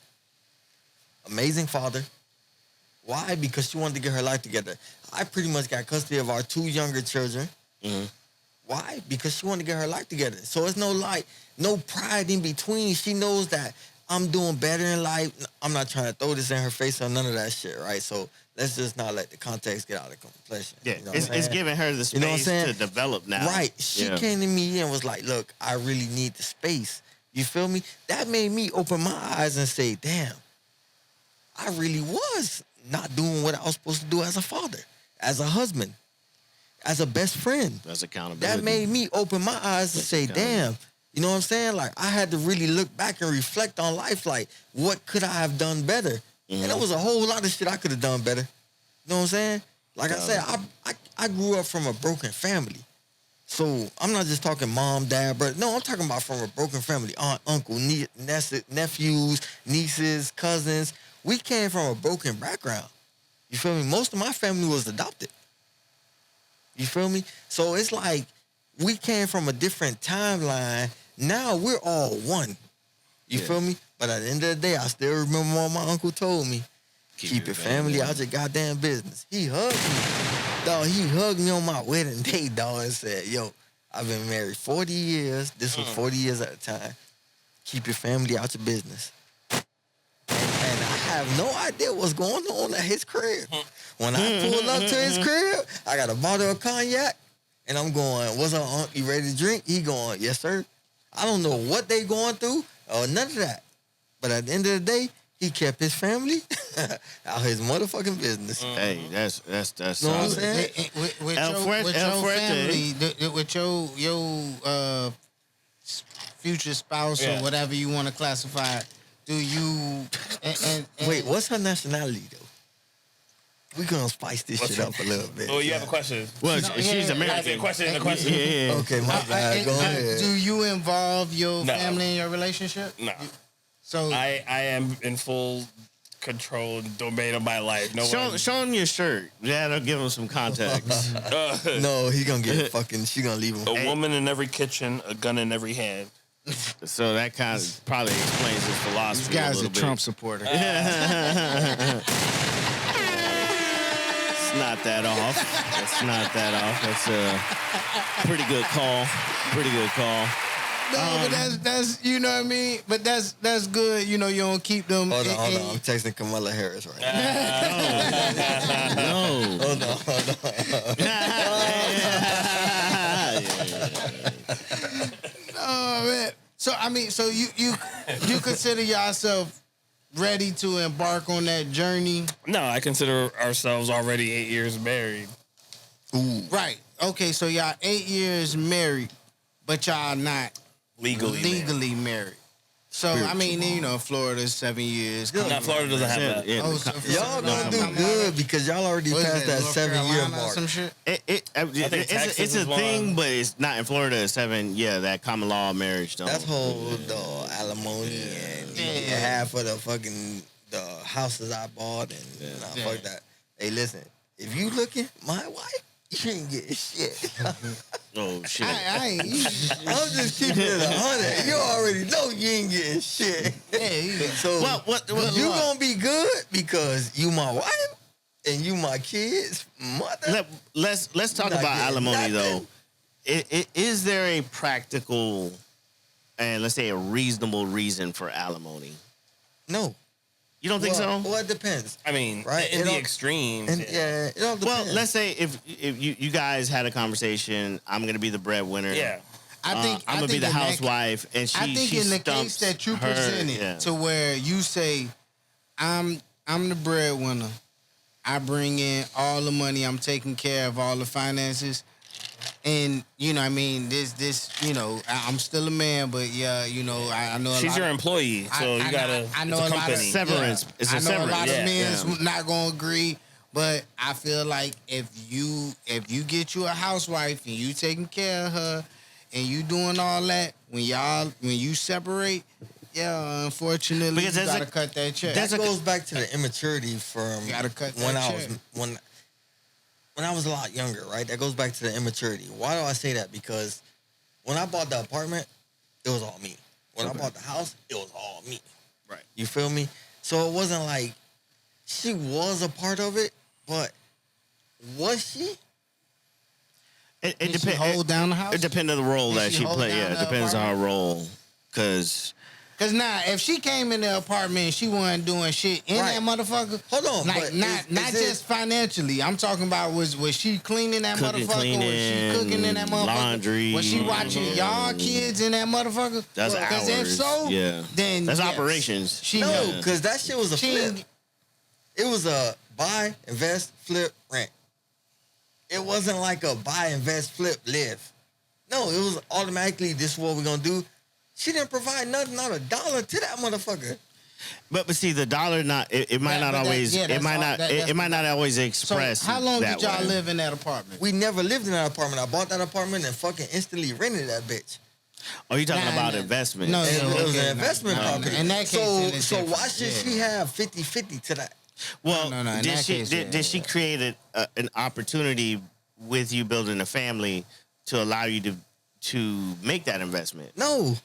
Amazing father. Why? Because she wanted to get her life together. I pretty much got custody of our 2 younger children. Why? Because she wanted to get her life together. So it's no pride in between. She knows that I'm doing better in life. I'm not trying to throw this in her face or none of that shit, right? So let's just not let the context get out of complexion. Yeah, you know it's giving her the space to develop now. Right. She came to me and was like, look, I really need the space. You feel me? That made me open my eyes and say, damn, I really was not doing what I was supposed to do as a father, as a husband, as a best friend. That's accountability. That made me open my eyes and say, damn, you know what I'm saying? Like, I had to really look back and reflect on life. Like, what could I have done better? And there was a whole lot of shit I could have done better. You know what I'm saying? Like I said, I grew up from a broken family. So I'm not just talking mom, dad, brother. No, I'm talking about from a broken family. Aunt, uncle, nephews, nieces, cousins. We came from a broken background. You feel me? Most of my family was adopted. You feel me? So it's like we came from a different timeline. Now we're all one. You feel me? But at the end of the day, I still remember what my uncle told me. Keep your family out your goddamn business. He hugged me. Dog, he hugged me on my wedding day, dog, and said, yo, I've been married 40 years. This was 40 years at a time. Keep your family out your business. And I have no idea what's going on at his crib. When I pulled up to his crib, I got a bottle of cognac, and I'm going, what's up, Unc? You ready to drink? He going, yes, sir. I don't know what they going through or none of that. But at the end of the day, he kept his family out his motherfucking business. Hey, that's know what I'm solid. saying? With El family, with your future spouse or whatever you want to classify, do you... And Wait, what's her nationality, though? We're going to spice this shit up a little bit. Oh, you have a question? Well, she's American. The question. Yeah. Okay, my bad. Go ahead. Do you involve your No. family in your relationship? No. So I am in full control and domain of my life. No one. Show him your shirt. That'll give him some context. No, he going to get fucking... She going to leave him. A woman in every kitchen, a gun in every hand. So that kind of probably explains his philosophy. this guy's a a little Trump bit. supporter. It's not that off. It's not that off. That's a pretty good call. Pretty good call. No, but that's you know what I mean. But that's good. You know, you don't keep them. Hold on. I'm texting Kamala Harris right now. No. Hold on. Oh man. So I mean, so you consider yourself ready to embark on that journey? No, I consider ourselves already 8 years married. Ooh. Right. Okay. So y'all 8 years married, but y'all not legally married. So I mean, you know, Florida's 7 years. Not Florida doesn't have that. Y'all gonna do good because y'all already passed that 7 year mark. Some shit. It's a thing, but it's not in Florida. It's 7. Yeah, that common law marriage. Don't. That's whole alimony and half of the houses I bought and fuck that. Hey, listen, if you looking, my wife, you ain't getting shit. Oh shit! I ain't. I'm just keeping it 100. You already know you ain't getting shit. So what you gonna be good because you my wife and you my kids' mother. Let's talk Not about getting alimony nothing. though. Is there a practical and let's say a reasonable reason for alimony? No. You don't think so? Well, it depends. I mean, Right, in it the all- extremes. And yeah, it all depends. Well, let's say if you guys had a conversation, I'm gonna be the breadwinner. Yeah. I think I'm gonna be the housewife, and she. I think she in the case stumps that you her, presented yeah. to where you say, I'm the breadwinner. I bring in all the money. I'm taking care of all the finances. And, you know, I mean, this, you know, I'm still a man, but yeah, you know, I know a She's lot your of, employee, so you gotta. I know it's a lot of company. Severance. Yeah, It's a I know severance. a lot Yeah. of men's not gonna agree, but I feel like if you get you a housewife and you taking care of her and you doing all that, when you separate, yeah, unfortunately, Because you there's gotta cut that check. that goes back to the immaturity from You gotta cut when that I was check. when I was a lot younger, right? That goes back to the immaturity. Why do I say that? Because when I bought the apartment, it was all me. When I bought the house, it was all me. Right. You feel me? So it wasn't like she was a part of it, but was she? It Did she depends. hold down the house? It depends on the role Did that she she hold played. down Yeah, it the depends on her apartment? role. Cause Cause now, if she came in the apartment and she wasn't doing shit in Right. that motherfucker, Hold on, like but not is it- just financially. I'm talking about was she cleaning that Cooking, motherfucker? Was she cooking in that cleaning, motherfucker? laundry. Was she watching y'all kids in that motherfucker? that's Because hours. if so, yeah, then that's yes. operations. She No, yeah. because that shit was a She flip. It was a buy, invest, flip, rent. It wasn't like a buy, invest, flip, live. No, it was automatically, this is what we're going to do. She didn't provide nothing, not a dollar to that motherfucker. But see, the dollar not. It might Yeah, not but that- always. yeah, it that's might all- not. that- It that's- might not always So express. how long that did y'all way. live in that apartment? We never lived in that apartment. I bought that apartment and fucking instantly rented that bitch. Oh, you talking Nah, about nah. investment? No, And no, it was okay, an investment no, no, property. in that case, then it's so why different. should Yeah. she have 50-50 to that? Well, No, in did that she case, did, yeah, did she yeah. create an opportunity with you building a family to allow you to make that investment? No.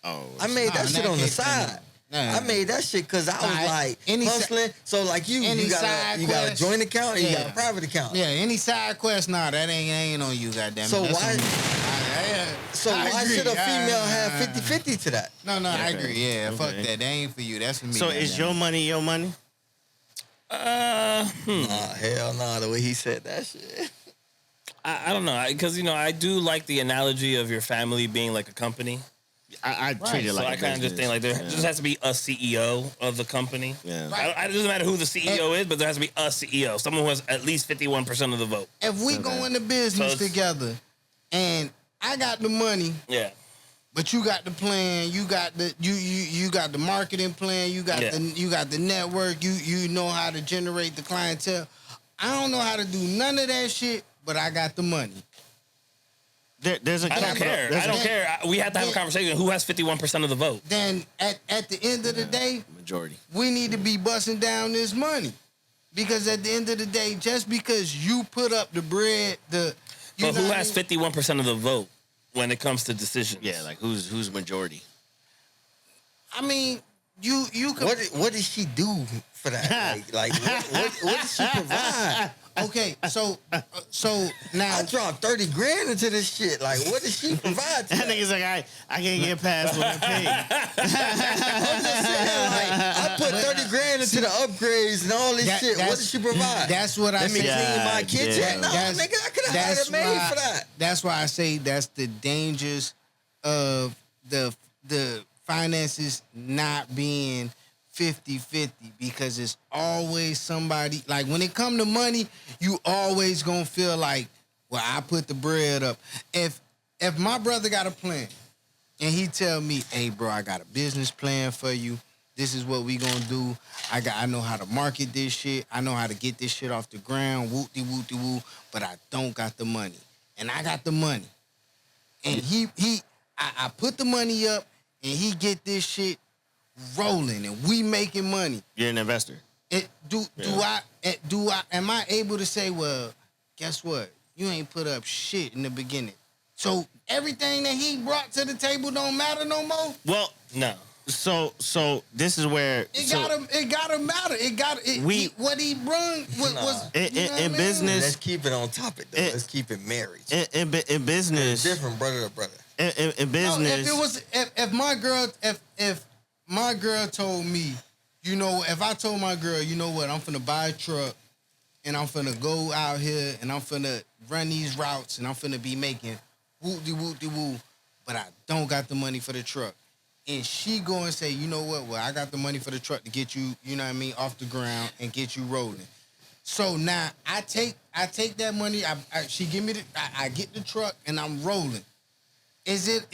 Oh, I made Nah, that in shit that on the case, then side. no. I made that shit because I was Nah, like any si- hustling. So like you any got side a quest- joint account and you got Yeah. a private account. Yeah, any side quest? Nah, that ain't on you, goddamn. So That's why- on you. I why agree. should a female have 50-50 to that? No, I Okay. agree. Yeah, fuck Okay. that. That ain't for you. That's for me. so is your money your money? Nah, hell nah, the way he said that shit. I don't know, because I do like the analogy of your family being like a company. I treat it So like I a kind of just think like there business. just has to be a CEO of the company. Yeah. Right. It doesn't matter who the CEO is, but there has to be a CEO, someone who has at least 51% of the vote. If we go into business So it's- together, and I got the money, Yeah. but you got the plan, you got the you got the marketing plan, you got Yeah. the network, you know how to generate the clientele. I don't know how to do none of that shit, but I got the money. There's a I don't capital- care. there's I don't a care. We have to have a Yeah. conversation. Who has 51% of the vote? Then at the end of the day, majority. we need to be busting down this money. Because at the end of the day, just because you put up the bread, you But know who what I has mean? 51% of the vote when it comes to decisions? Yeah, like who's majority? I mean, you could. What did she do for that? Like what did she provide? Okay, so now I dropped 30 grand into this shit. Like, what did she provide to That that? nigga's like I can't get past what I paid. I'm just saying, like, I put 30 grand into the upgrades and all this shit. What did she provide? That's what I Let me say. clean my God kitchen? damn. No, nigga, I could have had it made for that. That's why I say that's the dangers of the finances not being 50-50, because it's always somebody, like when it come to money, you always gonna feel like, well, I put the bread up. If my brother got a plan and he tell me, hey bro, I got a business plan for you. This is what we gonna do. I know how to market this shit. I know how to get this shit off the ground. Woo-de-woo-de-woo. But I don't got the money. And I got the money. And I put the money up and he get this shit rolling and we making money. You're an investor. Am I able to say, well, guess what? You ain't put up shit in the beginning. So everything that he brought to the table don't matter no more? Well, No. so this is where It gotta matter. What he brung was In- you know what I in mean? business- Let's keep it on topic, though. Let's keep it marriage. in business. Different brother to brother. In No, business. if my girl told me, you know, if I told my girl, you know what, I'm finna buy a truck and I'm finna go out here and I'm finna run these routes and I'm finna be making whoop-de-whoop-de-woo, but I don't got the money for the truck. And she go and say, you know what, well, I got the money for the truck to get you, you know what I mean, off the ground and get you rolling. So now I take that money, she give me I get the truck and I'm rolling. Is it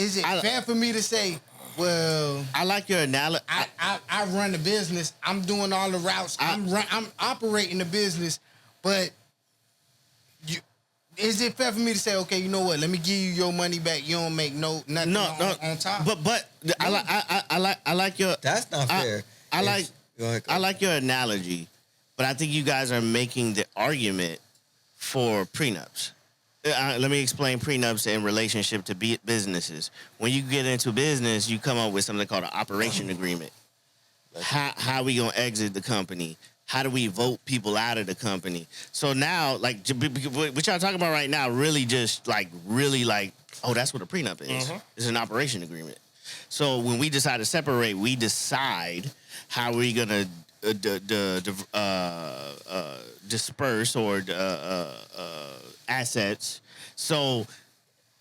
fair for me to say, well, I like your analogy. I run the business. I'm doing all the routes. I'm operating the business. But is it fair for me to say, okay, you know what? Let me give you your money back. You don't make nothing on top. But I like your. That's not fair. I like your analogy, but I think you guys are making the argument for prenups. Let me explain prenups in relationship to businesses. When you get into business, you come up with something called an operation agreement. How we gonna exit the company? How do we vote people out of the company? So now, like, what y'all talking about right now, really just really oh, that's what a prenup is. Mm-hmm. It's an operation agreement. So when we decide to separate, we decide how we're gonna disperse or assets. So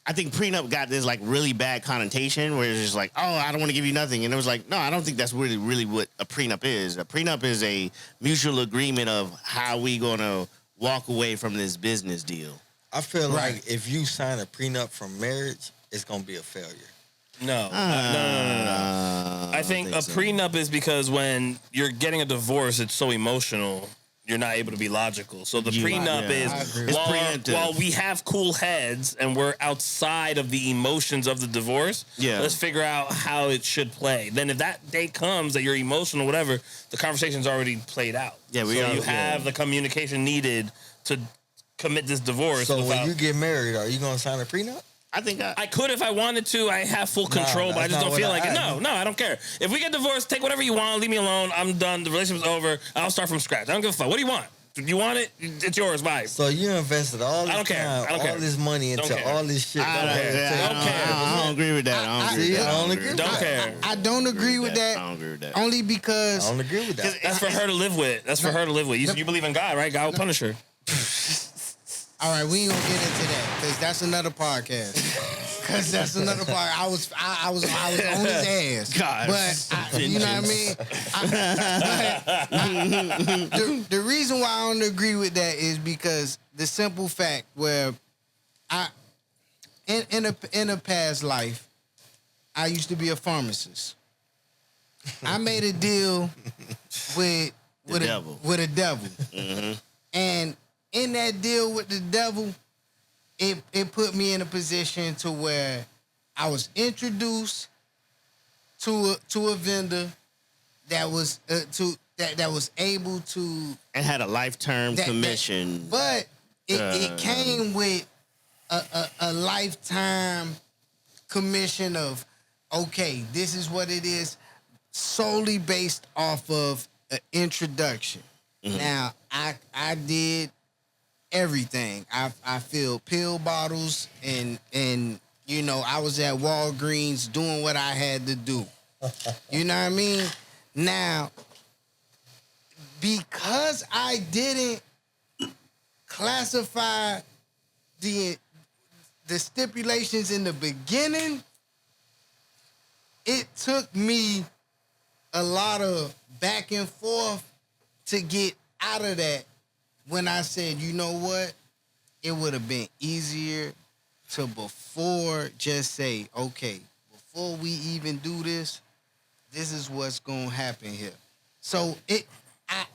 I think prenup got this like really bad connotation where it's just like, oh, I don't want to give you nothing. And it was like, no, I don't think that's really what a prenup is. A prenup is a mutual agreement of how we gonna walk away from this business deal. I feel like if you sign a prenup from marriage, it's gonna be a failure. No. I think a prenup is because when you're getting a divorce, it's so emotional, you're not able to be logical. So the prenup is while we have cool heads and we're outside of the emotions of the divorce, let's figure out how it should play. Then if that day comes that you're emotional, whatever, the conversation's already played out. Yeah, you have the communication needed to commit this divorce. So when you get married, are you gonna sign a prenup? I think I could if I wanted to. I have full control, but I just don't feel like it. No, I don't care. If we get divorced, take whatever you want. Leave me alone. I'm done. The relationship's over. I'll start from scratch. I don't give a fuck. What do you want? If you want it, it's yours. Bye. So you invested all this all this money into all this shit. I don't agree with that. I don't agree with that. I don't agree with that. Only because I don't agree with that. That's for her to live with. That's for her to live with. You believe in God, right? God will punish her. All right, we ain't gonna get into that because that's another podcast. I was on his ass. God, but you know what I mean. The reason why I don't agree with that is because the simple fact where in a past life, I used to be a pharmacist. I made a deal with a devil. Mm-hmm. And in that deal with the devil, it put me in a position to where I was introduced to a vendor that was that was able to and had a lifetime commission. But it came with a lifetime commission of, okay, this is what it is, solely based off of an introduction. Mm-hmm. Now I did everything. I filled pill bottles and you know, I was at Walgreens doing what I had to do. You know what I mean? Now, because I didn't classify the stipulations in the beginning, it took me a lot of back and forth to get out of that. When I said, you know what, it would have been easier to before just say, okay, before we even do this, this is what's gonna happen here. So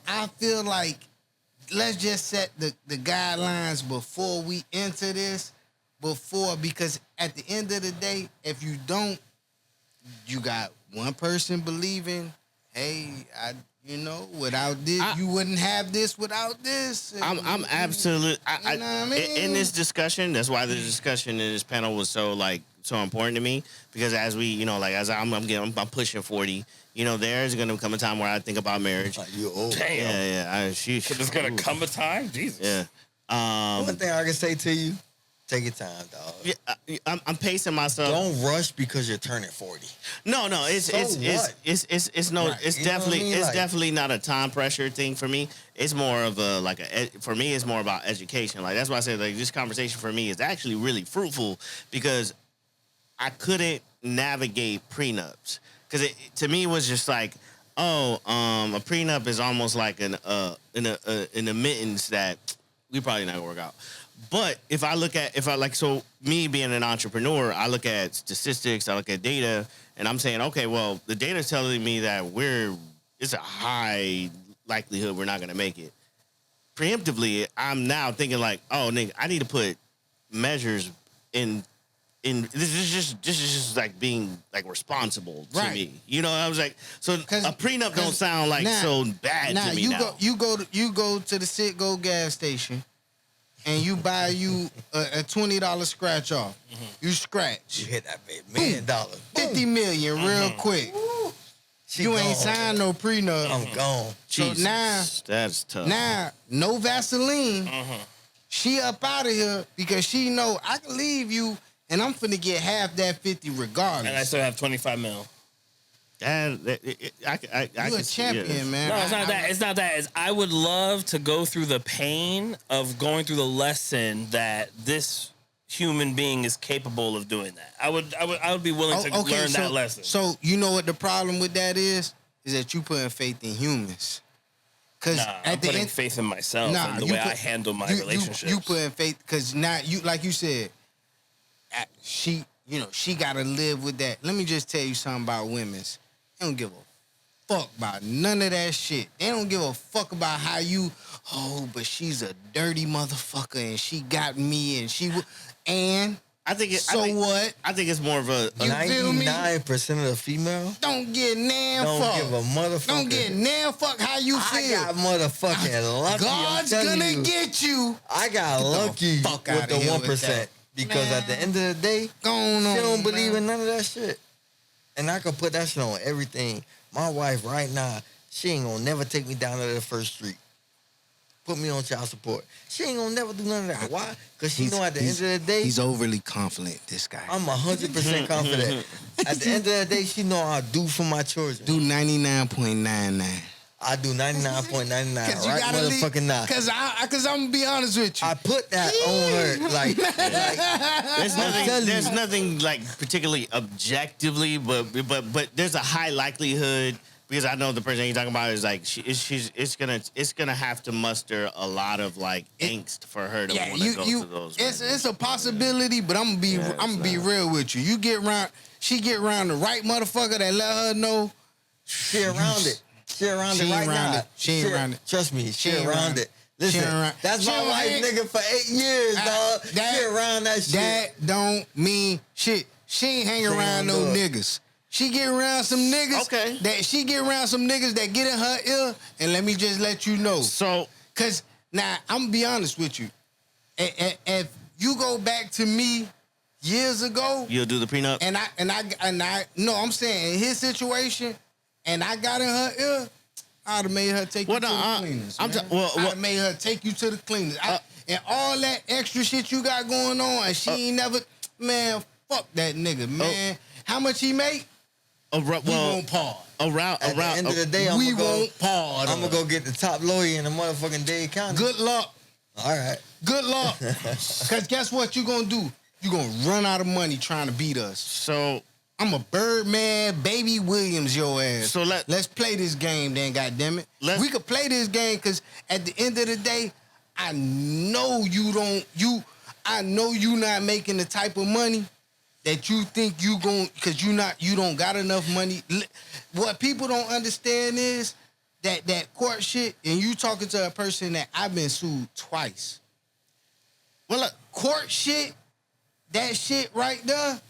I feel like let's just set the guidelines before we enter this, because at the end of the day, if you don't, you got one person believing, hey, you know, without this, you wouldn't have this without this. I'm absolutely. You know what I mean? In this discussion, that's why the discussion in this panel was so important to me, because as we, you know, like as I'm pushing 40, you know, there's gonna come a time where I think about marriage. You're old. Damn. Yeah. There's gonna come a time, Jesus. Yeah. One thing I can say to you, Take your time, dog. Yeah, I'm pacing myself. Don't rush because you're turning 40. No, it's definitely not a time pressure thing for me. It's more of for me it's more about education. Like that's why I said like this conversation for me is actually really fruitful because I couldn't navigate prenups because to me it was just like a prenup is almost like an admittance that we probably not gonna work out. But me being an entrepreneur, I look at statistics, I look at data, and I'm saying, okay, well, the data's telling me that it's a high likelihood we're not gonna make it. Preemptively, I'm now thinking like, oh, nigga, I need to put measures in. This is just like being like responsible to me. You know, I was like, so a prenup don't sound like so bad to me now. You go to the Citgo gas station. And you buy you a $20 scratch off. Mm-hmm. You scratch. You hit that baby. $1 million. $50 million real quick. You ain't signed no prenup. I'm gone. So Jesus, now that's tough. Now, no Vaseline. She up out of here because she know I can leave you and I'm finna get half that 50 regardless. And I still have 25 mil. You a champion, man. No, it's not that. It's not that. I would love to go through the pain of going through the lesson that this human being is capable of doing that. I would be willing to learn that lesson. So you know what the problem with that is that you putting faith in humans. I'm putting faith in myself and the way I handle my relationships. You putting faith because now you, like you said, she gotta live with that. Let me just tell you something about women's. They don't give a fuck about none of that shit. They don't give a fuck about how you, but she's a dirty motherfucker and she got me and I think what? I think it's more of a 99% of the female don't get fuck. Don't give a motherfucker. Don't get fuck how you feel. I got motherfucking lucky. God's gonna get you. I got lucky with the 1%. Because at the end of the day, she don't believe in none of that shit. And I could put that shit on everything. My wife right now, she ain't gonna never take me down to the first street. Put me on child support. She ain't gonna never do none of that. Why? Because she know at the end of the day... He's overly confident, this guy. I'm 100% confident. At the end of the day, she know I'll do for my children. Do 99.99. I do 99.99 right motherfucking now. Cause I'm gonna be honest with you. I put that on her. Like there's nothing like particularly objectively, but there's a high likelihood because I know the person you're talking about is like it's gonna have to muster a lot of like angst for her to want to go to those. It's a possibility, but I'm gonna be real with you. She get around the right motherfucker that let her know she around it. She around it right now. She ain't around it. Trust me, she around it. Listen, that's my wife, nigga, for 8 years, dog. She around that shit. That don't mean shit. She ain't hang around no niggas. She get around some niggas. She get around some niggas that get in her ear, and let me just let you know. So, cause now I'm gonna be honest with you. If you go back to me years ago, you'll do the prenup. And I no, I'm saying in his situation. And I got in her ear, I'd have made her take you to the cleaners. I'd have made her take you to the cleaners. And all that extra shit you got going on, and she ain't never, man, fuck that nigga, man. How much he make? We won't pause. At the end of the day, we won't pause. I'm gonna go get the top lawyer in the motherfucking Dade County. Good luck. All right. Good luck. Because guess what you gonna do? You gonna run out of money trying to beat us. So... I'm a Birdman, Baby Williams, your ass. So let's play this game, then. Goddammit, we could play this game because at the end of the day, I know I know you not making the type of money that you think you gon' because you don't got enough money. What people don't understand is that court shit, and you talking to a person that I've been sued twice. Well, look, court shit, that shit right there.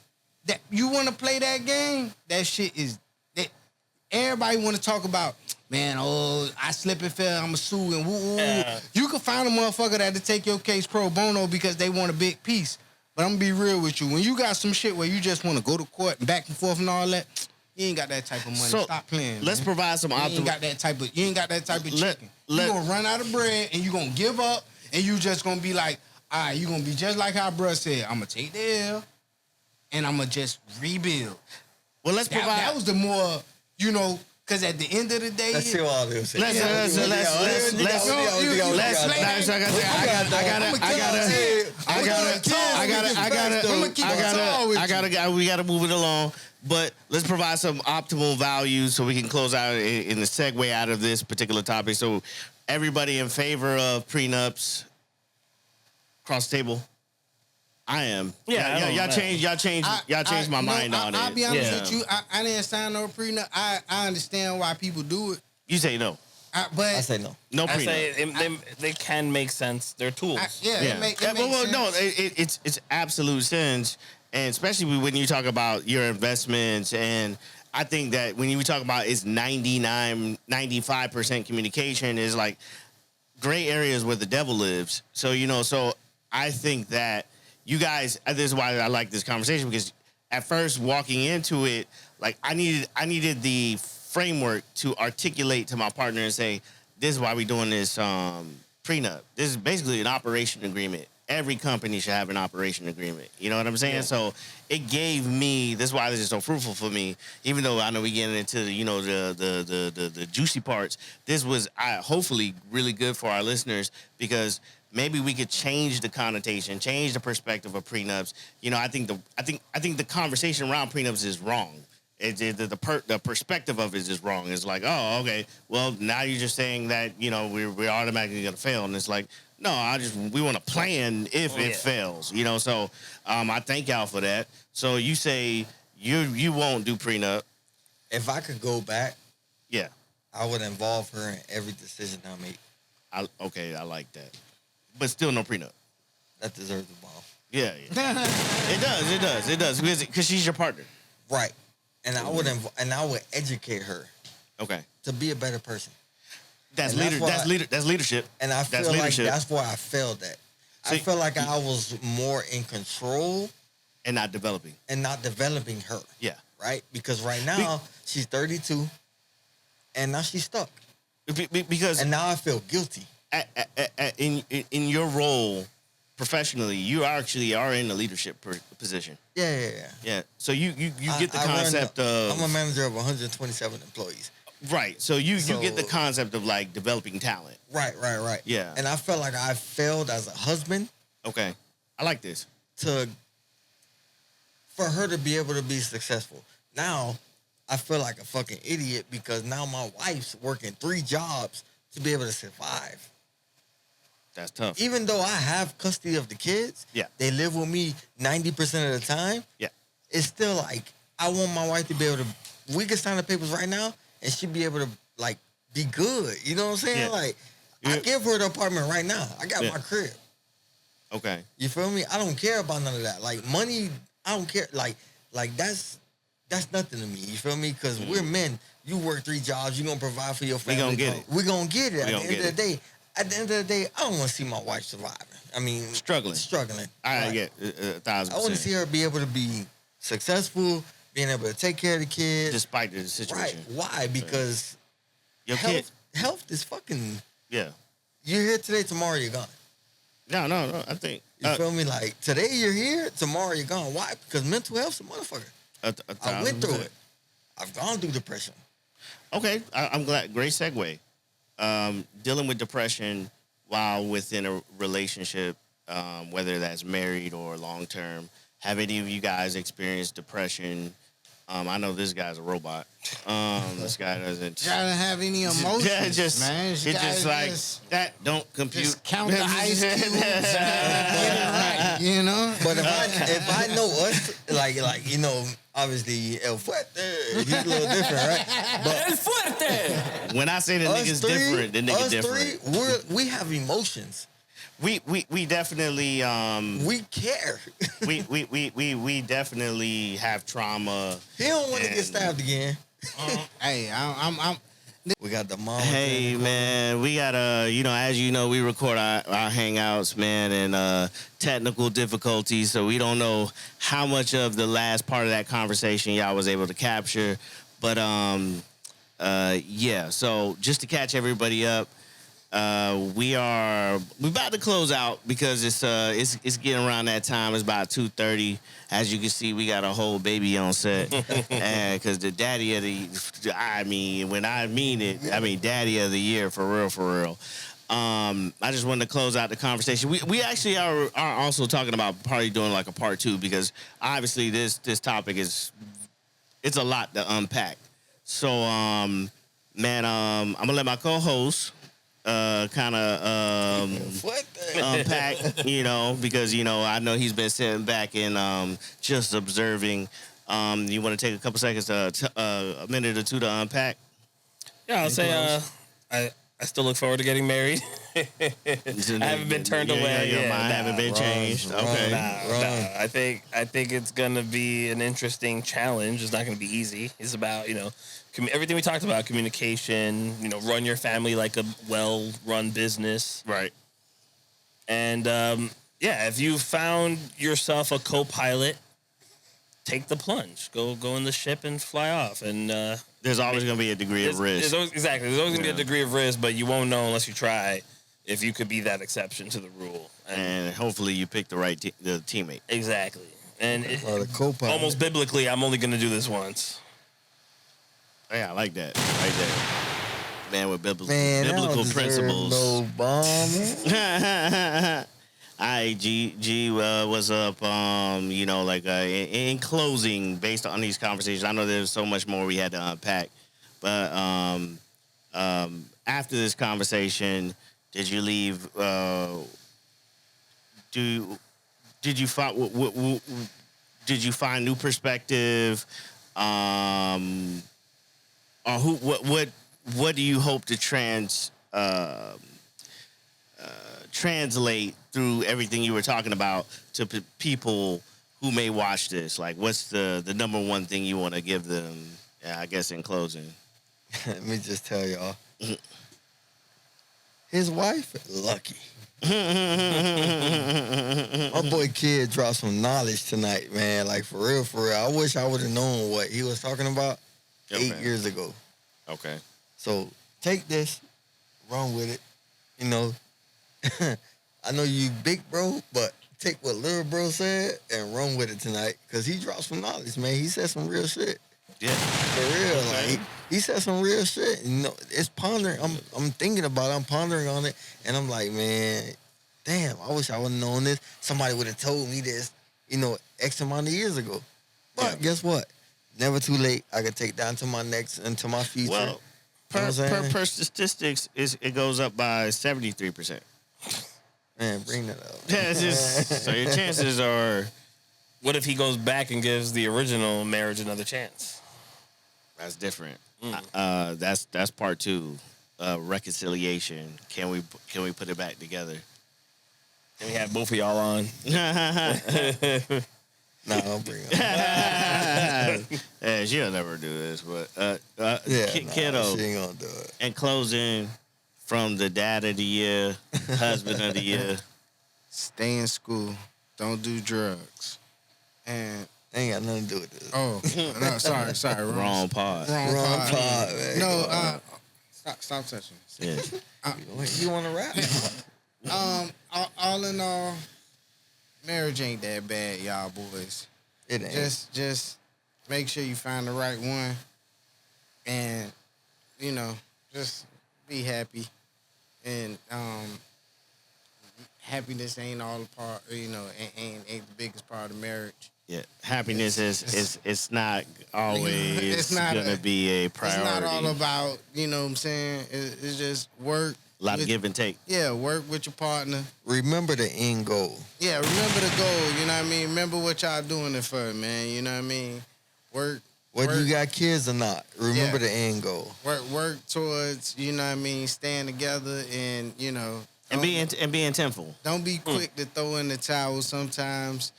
That you want to play that game? That shit is that everybody want to talk about. Man, I slip and fell. I'm a sue and woo. You can find a motherfucker that'll take your case pro bono because they want a big piece. But I'm gonna be real with you. When you got some shit where you just want to go to court and back and forth and all that, you ain't got that type of money. So, stop playing. Let's provide some. You ain't got that type of chicken. You gonna run out of bread and you gonna give up and you just gonna be like, all right, you gonna be just like how bruh said. I'm gonna take the L, and I'm gonna just rebuild. Well, let's provide. That was the more, because at the end of the day, Let's see what all this. Let's. We gotta move it along. But let's provide some optimal value so we can close out in the segue out of this particular topic. So, everybody in favor of prenups? Cross the table. I am. Yeah, y'all changed my mind on it. I'll be honest with you. I didn't sign no prenup. I understand why people do it. You say no. But I say no. No I prenup. say they can make sense. They're tools. It makes sense. No, it's absolute sense, and especially when you talk about your investments. And I think that when you talk about it's 95% communication is like gray areas where the devil lives. So so I think that you guys, this is why I like this conversation, because at first walking into it, like I needed the framework to articulate to my partner and say, this is why we're doing this prenup. This is basically an operation agreement. Every company should have an operation agreement. You know what I'm saying? Yeah. So it gave me, this is why this is so fruitful for me, even though I know we getting into the juicy parts. This was hopefully really good for our listeners, because maybe we could change the connotation, change the perspective of prenups. I think the conversation around prenups is wrong. The perspective of it is wrong. It's like, oh, okay, well, now you're just saying that we're automatically gonna fail, and it's like, no, we want to plan if it fails. So I thank y'all for that. So you say you won't do prenup. If I could go back, yeah, I would involve her in every decision I make. I like that. But still no prenup. That deserves the ball. Yeah. It does. Because she's your partner. Right. And I would educate her. Okay. To be a better person. That's leadership. And I feel like that's where I failed at. So I feel like I was more in control. And not developing. Her. Yeah. Right? Because right now, she's 32. And now she's stuck. And now I feel guilty. In your role professionally, you actually are in a leadership position. Yeah. So you get the concept of... I'm a manager of 127 employees. Right. So you get the concept of like developing talent. Right. Yeah. And I felt like I failed as a husband. Okay. I like this. For her to be able to be successful. Now, I feel like a fucking idiot because now my wife's working 3 jobs to be able to survive. That's tough. Even though I have custody of the kids, they live with me 90% of the time. Yeah. It's still like, I want my wife to be able to, we can sign the papers right now and she'd be able to like be good. You know what I'm saying? Yeah. Like, I give her the apartment right now. I got my crib. Okay. You feel me? I don't care about none of that. Like money, I don't care. Like that's nothing to me. You feel me? Because we're men. You work 3 jobs. You gonna provide for your family. We gonna get it. We gonna get it. At the end of the day, I don't want to see my wife surviving. I mean, struggling. I get 1,000%. I want to see her be able to be successful, being able to take care of the kids despite the situation. Right? Why? Because your health is fucking. Yeah. You're here today. Tomorrow you're gone. No. I think you feel me. Like today you're here. Tomorrow you're gone. Why? Because mental health's a motherfucker. I went through it. I've gone through depression. Okay, I'm glad. Great segue. Dealing with depression while within a relationship, whether that's married or long term. Have any of you guys experienced depression? I know this guy's a robot. This guy doesn't have any emotions. Yeah, man. It's just like that. Don't compute. Just count the ice cubes. Get it right, you know. But if I know us, like obviously El Fuerte, he's a little different, right? But El Fuerte. When I say the nigga's different, the nigga different. We have emotions. We definitely we care. we definitely have trauma. He don't want to get stabbed again. Hey, I'm we got the mom. Hey man, we got as you know, we record our hangouts, man, and technical difficulties, so we don't know how much of the last part of that conversation y'all was able to capture. But so just to catch everybody up. we about to close out because it's getting around that time. It's about 2:30. As you can see, we got a whole baby on set, and because the daddy of the, I mean, when I mean it, I mean daddy of the year for real. I just wanted to close out the conversation. We actually are also talking about probably doing like a part 2 because obviously this topic it's a lot to unpack. So man, I'm gonna let my co-host kind of unpack, you know, because you know I know he's been sitting back and just observing. You want to take a couple seconds a minute or two to unpack? Yeah, I'll say I still look forward to getting married. I haven't been turned away. Your mind haven't been changed. Okay. Nah. I think it's gonna be an interesting challenge. It's not gonna be easy. It's about everything we talked about: communication. Run your family like a well-run business. Right. And if you found yourself a co-pilot, take the plunge. Go in the ship and fly off. And there's always going to be a degree of risk. There's always going to be a degree of risk, but you won't know unless you try if you could be that exception to the rule. And hopefully you pick the right the teammate. Exactly. And the co-pilot. Almost biblically, I'm only going to do this once. Yeah, I like that. Man with biblical principles. No bomb. Alright, G, what's up? In closing, based on these conversations, I know there's so much more we had to unpack, but after this conversation, did you leave? Did you find did you find new perspective? Or what do you hope to translate through everything you were talking about to people who may watch this? Like, what's the number one thing you want to give them, I guess, in closing? Let me just tell y'all. His wife, lucky. My boy Kid dropped some knowledge tonight, man. Like, for real. I wish I would have known what he was talking about 8 years ago. Okay. So, take this, run with it. I know you big bro, but take what little bro said and run with it tonight. Because he dropped some knowledge, man. He said some real shit. Yeah. For real. Like, he said some real shit. It's pondering. I'm thinking about it. I'm pondering on it. And I'm like, man, damn, I wish I would have known this. Somebody would have told me this, X amount of years ago. But guess what? Never too late. I could take that into my next, into my future. Well, per statistics, it goes up by 73%. Man, bring that up. Yeah, it's just, so your chances are. What if he goes back and gives the original marriage another chance? That's different. That's part 2. Reconciliation. Can we put it back together? Can we have both of y'all on? No, don't bring it up. Yeah, she'll never do this, but Kiddo, she ain't gonna do it. In closing, from the dad of the year, husband of the year, stay in school, don't do drugs, and they ain't got nothing to do with this. Oh, no, sorry, wrong pod. Wrong pod, man. No, stop touching. Yeah. You want to rap? All in all, marriage ain't that bad, y'all boys. It ain't. Just make sure you find the right one, and just be happy. And happiness ain't all a part. Ain't the biggest part of marriage. Yeah, happiness is it's not always gonna be a priority. It's not all about what I'm saying. It's just work. A lot of give and take. Yeah, work with your partner. Remember the end goal. Yeah, remember the goal. You know what I mean? Remember what y'all doing it for, man. You know what I mean? Work. Whether you got kids or not, remember the end goal. Work towards, staying together and, And being intentful. Don't be quick to throw in the towel. Sometimes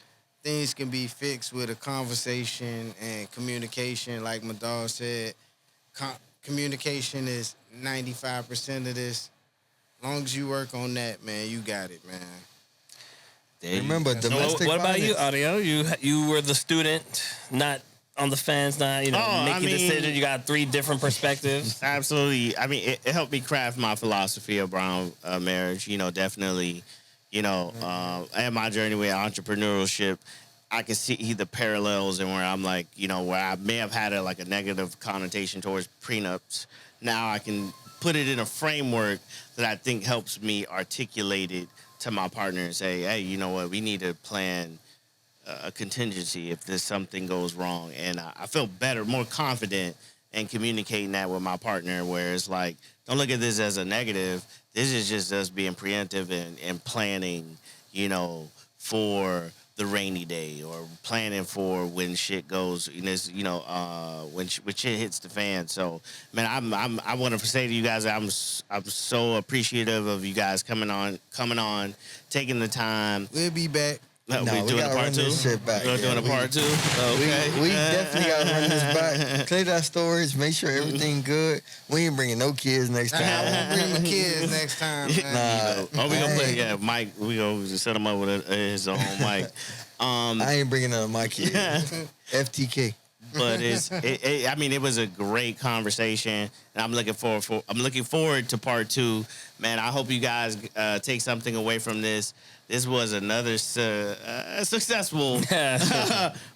things can be fixed with a conversation and communication. Like my dog said, communication is 95% of this. As long as you work on that, man, you got it, man. Remember, domestic What about violence. you, Audio? You were the student, not on the fence now, making a decision. You got 3 different perspectives. Absolutely. I mean, it helped me craft my philosophy around marriage. Definitely, and my journey with entrepreneurship, I can see the parallels and where I'm like, where I may have had a negative connotation towards prenups. Now I can put it in a framework that I think helps me articulate it to my partner and say, hey, you know what, we need to plan a contingency if there's something goes wrong. And I feel better, more confident in communicating that with my partner, where it's like, don't look at this as a negative. This is just us being preemptive and planning, for the rainy day, or planning for when shit goes, when shit hits the fan. So, man, I want to say to you guys, I'm so appreciative of you guys coming on, taking the time. We'll be back. No, we doing a part 2. We're doing a part 2. Okay. We definitely gotta run this back. Clear that storage. Make sure everything good. We ain't bringing no kids next time. I won't bring my kids next time. Man. We gonna play. Yeah, Mike. We gonna set him up with his own mic. I ain't bringing none of my kids. FTK. But it was a great conversation, and I'm looking forward to part 2. Man, I hope you guys take something away from this. This was another successful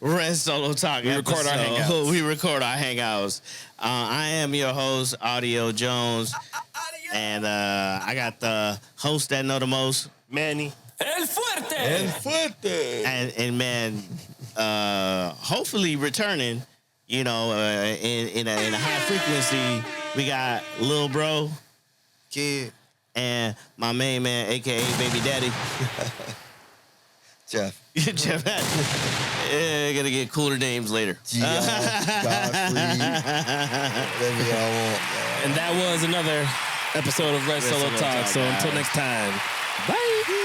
Red Solo Talk episode. We record our hangouts. I am your host, Audio Jones, and I got the host that know the most, Manny. El Fuerte. And man, hopefully returning, in a high frequency. We got Lil Bro, Kid. And my main man, a.k.a. Baby Daddy. Geoff. Geoff. Gonna get cooler names later. Geoff, Godfrey, whatever y'all want. And that was another episode of Red Solo Talk. So until next time, bye.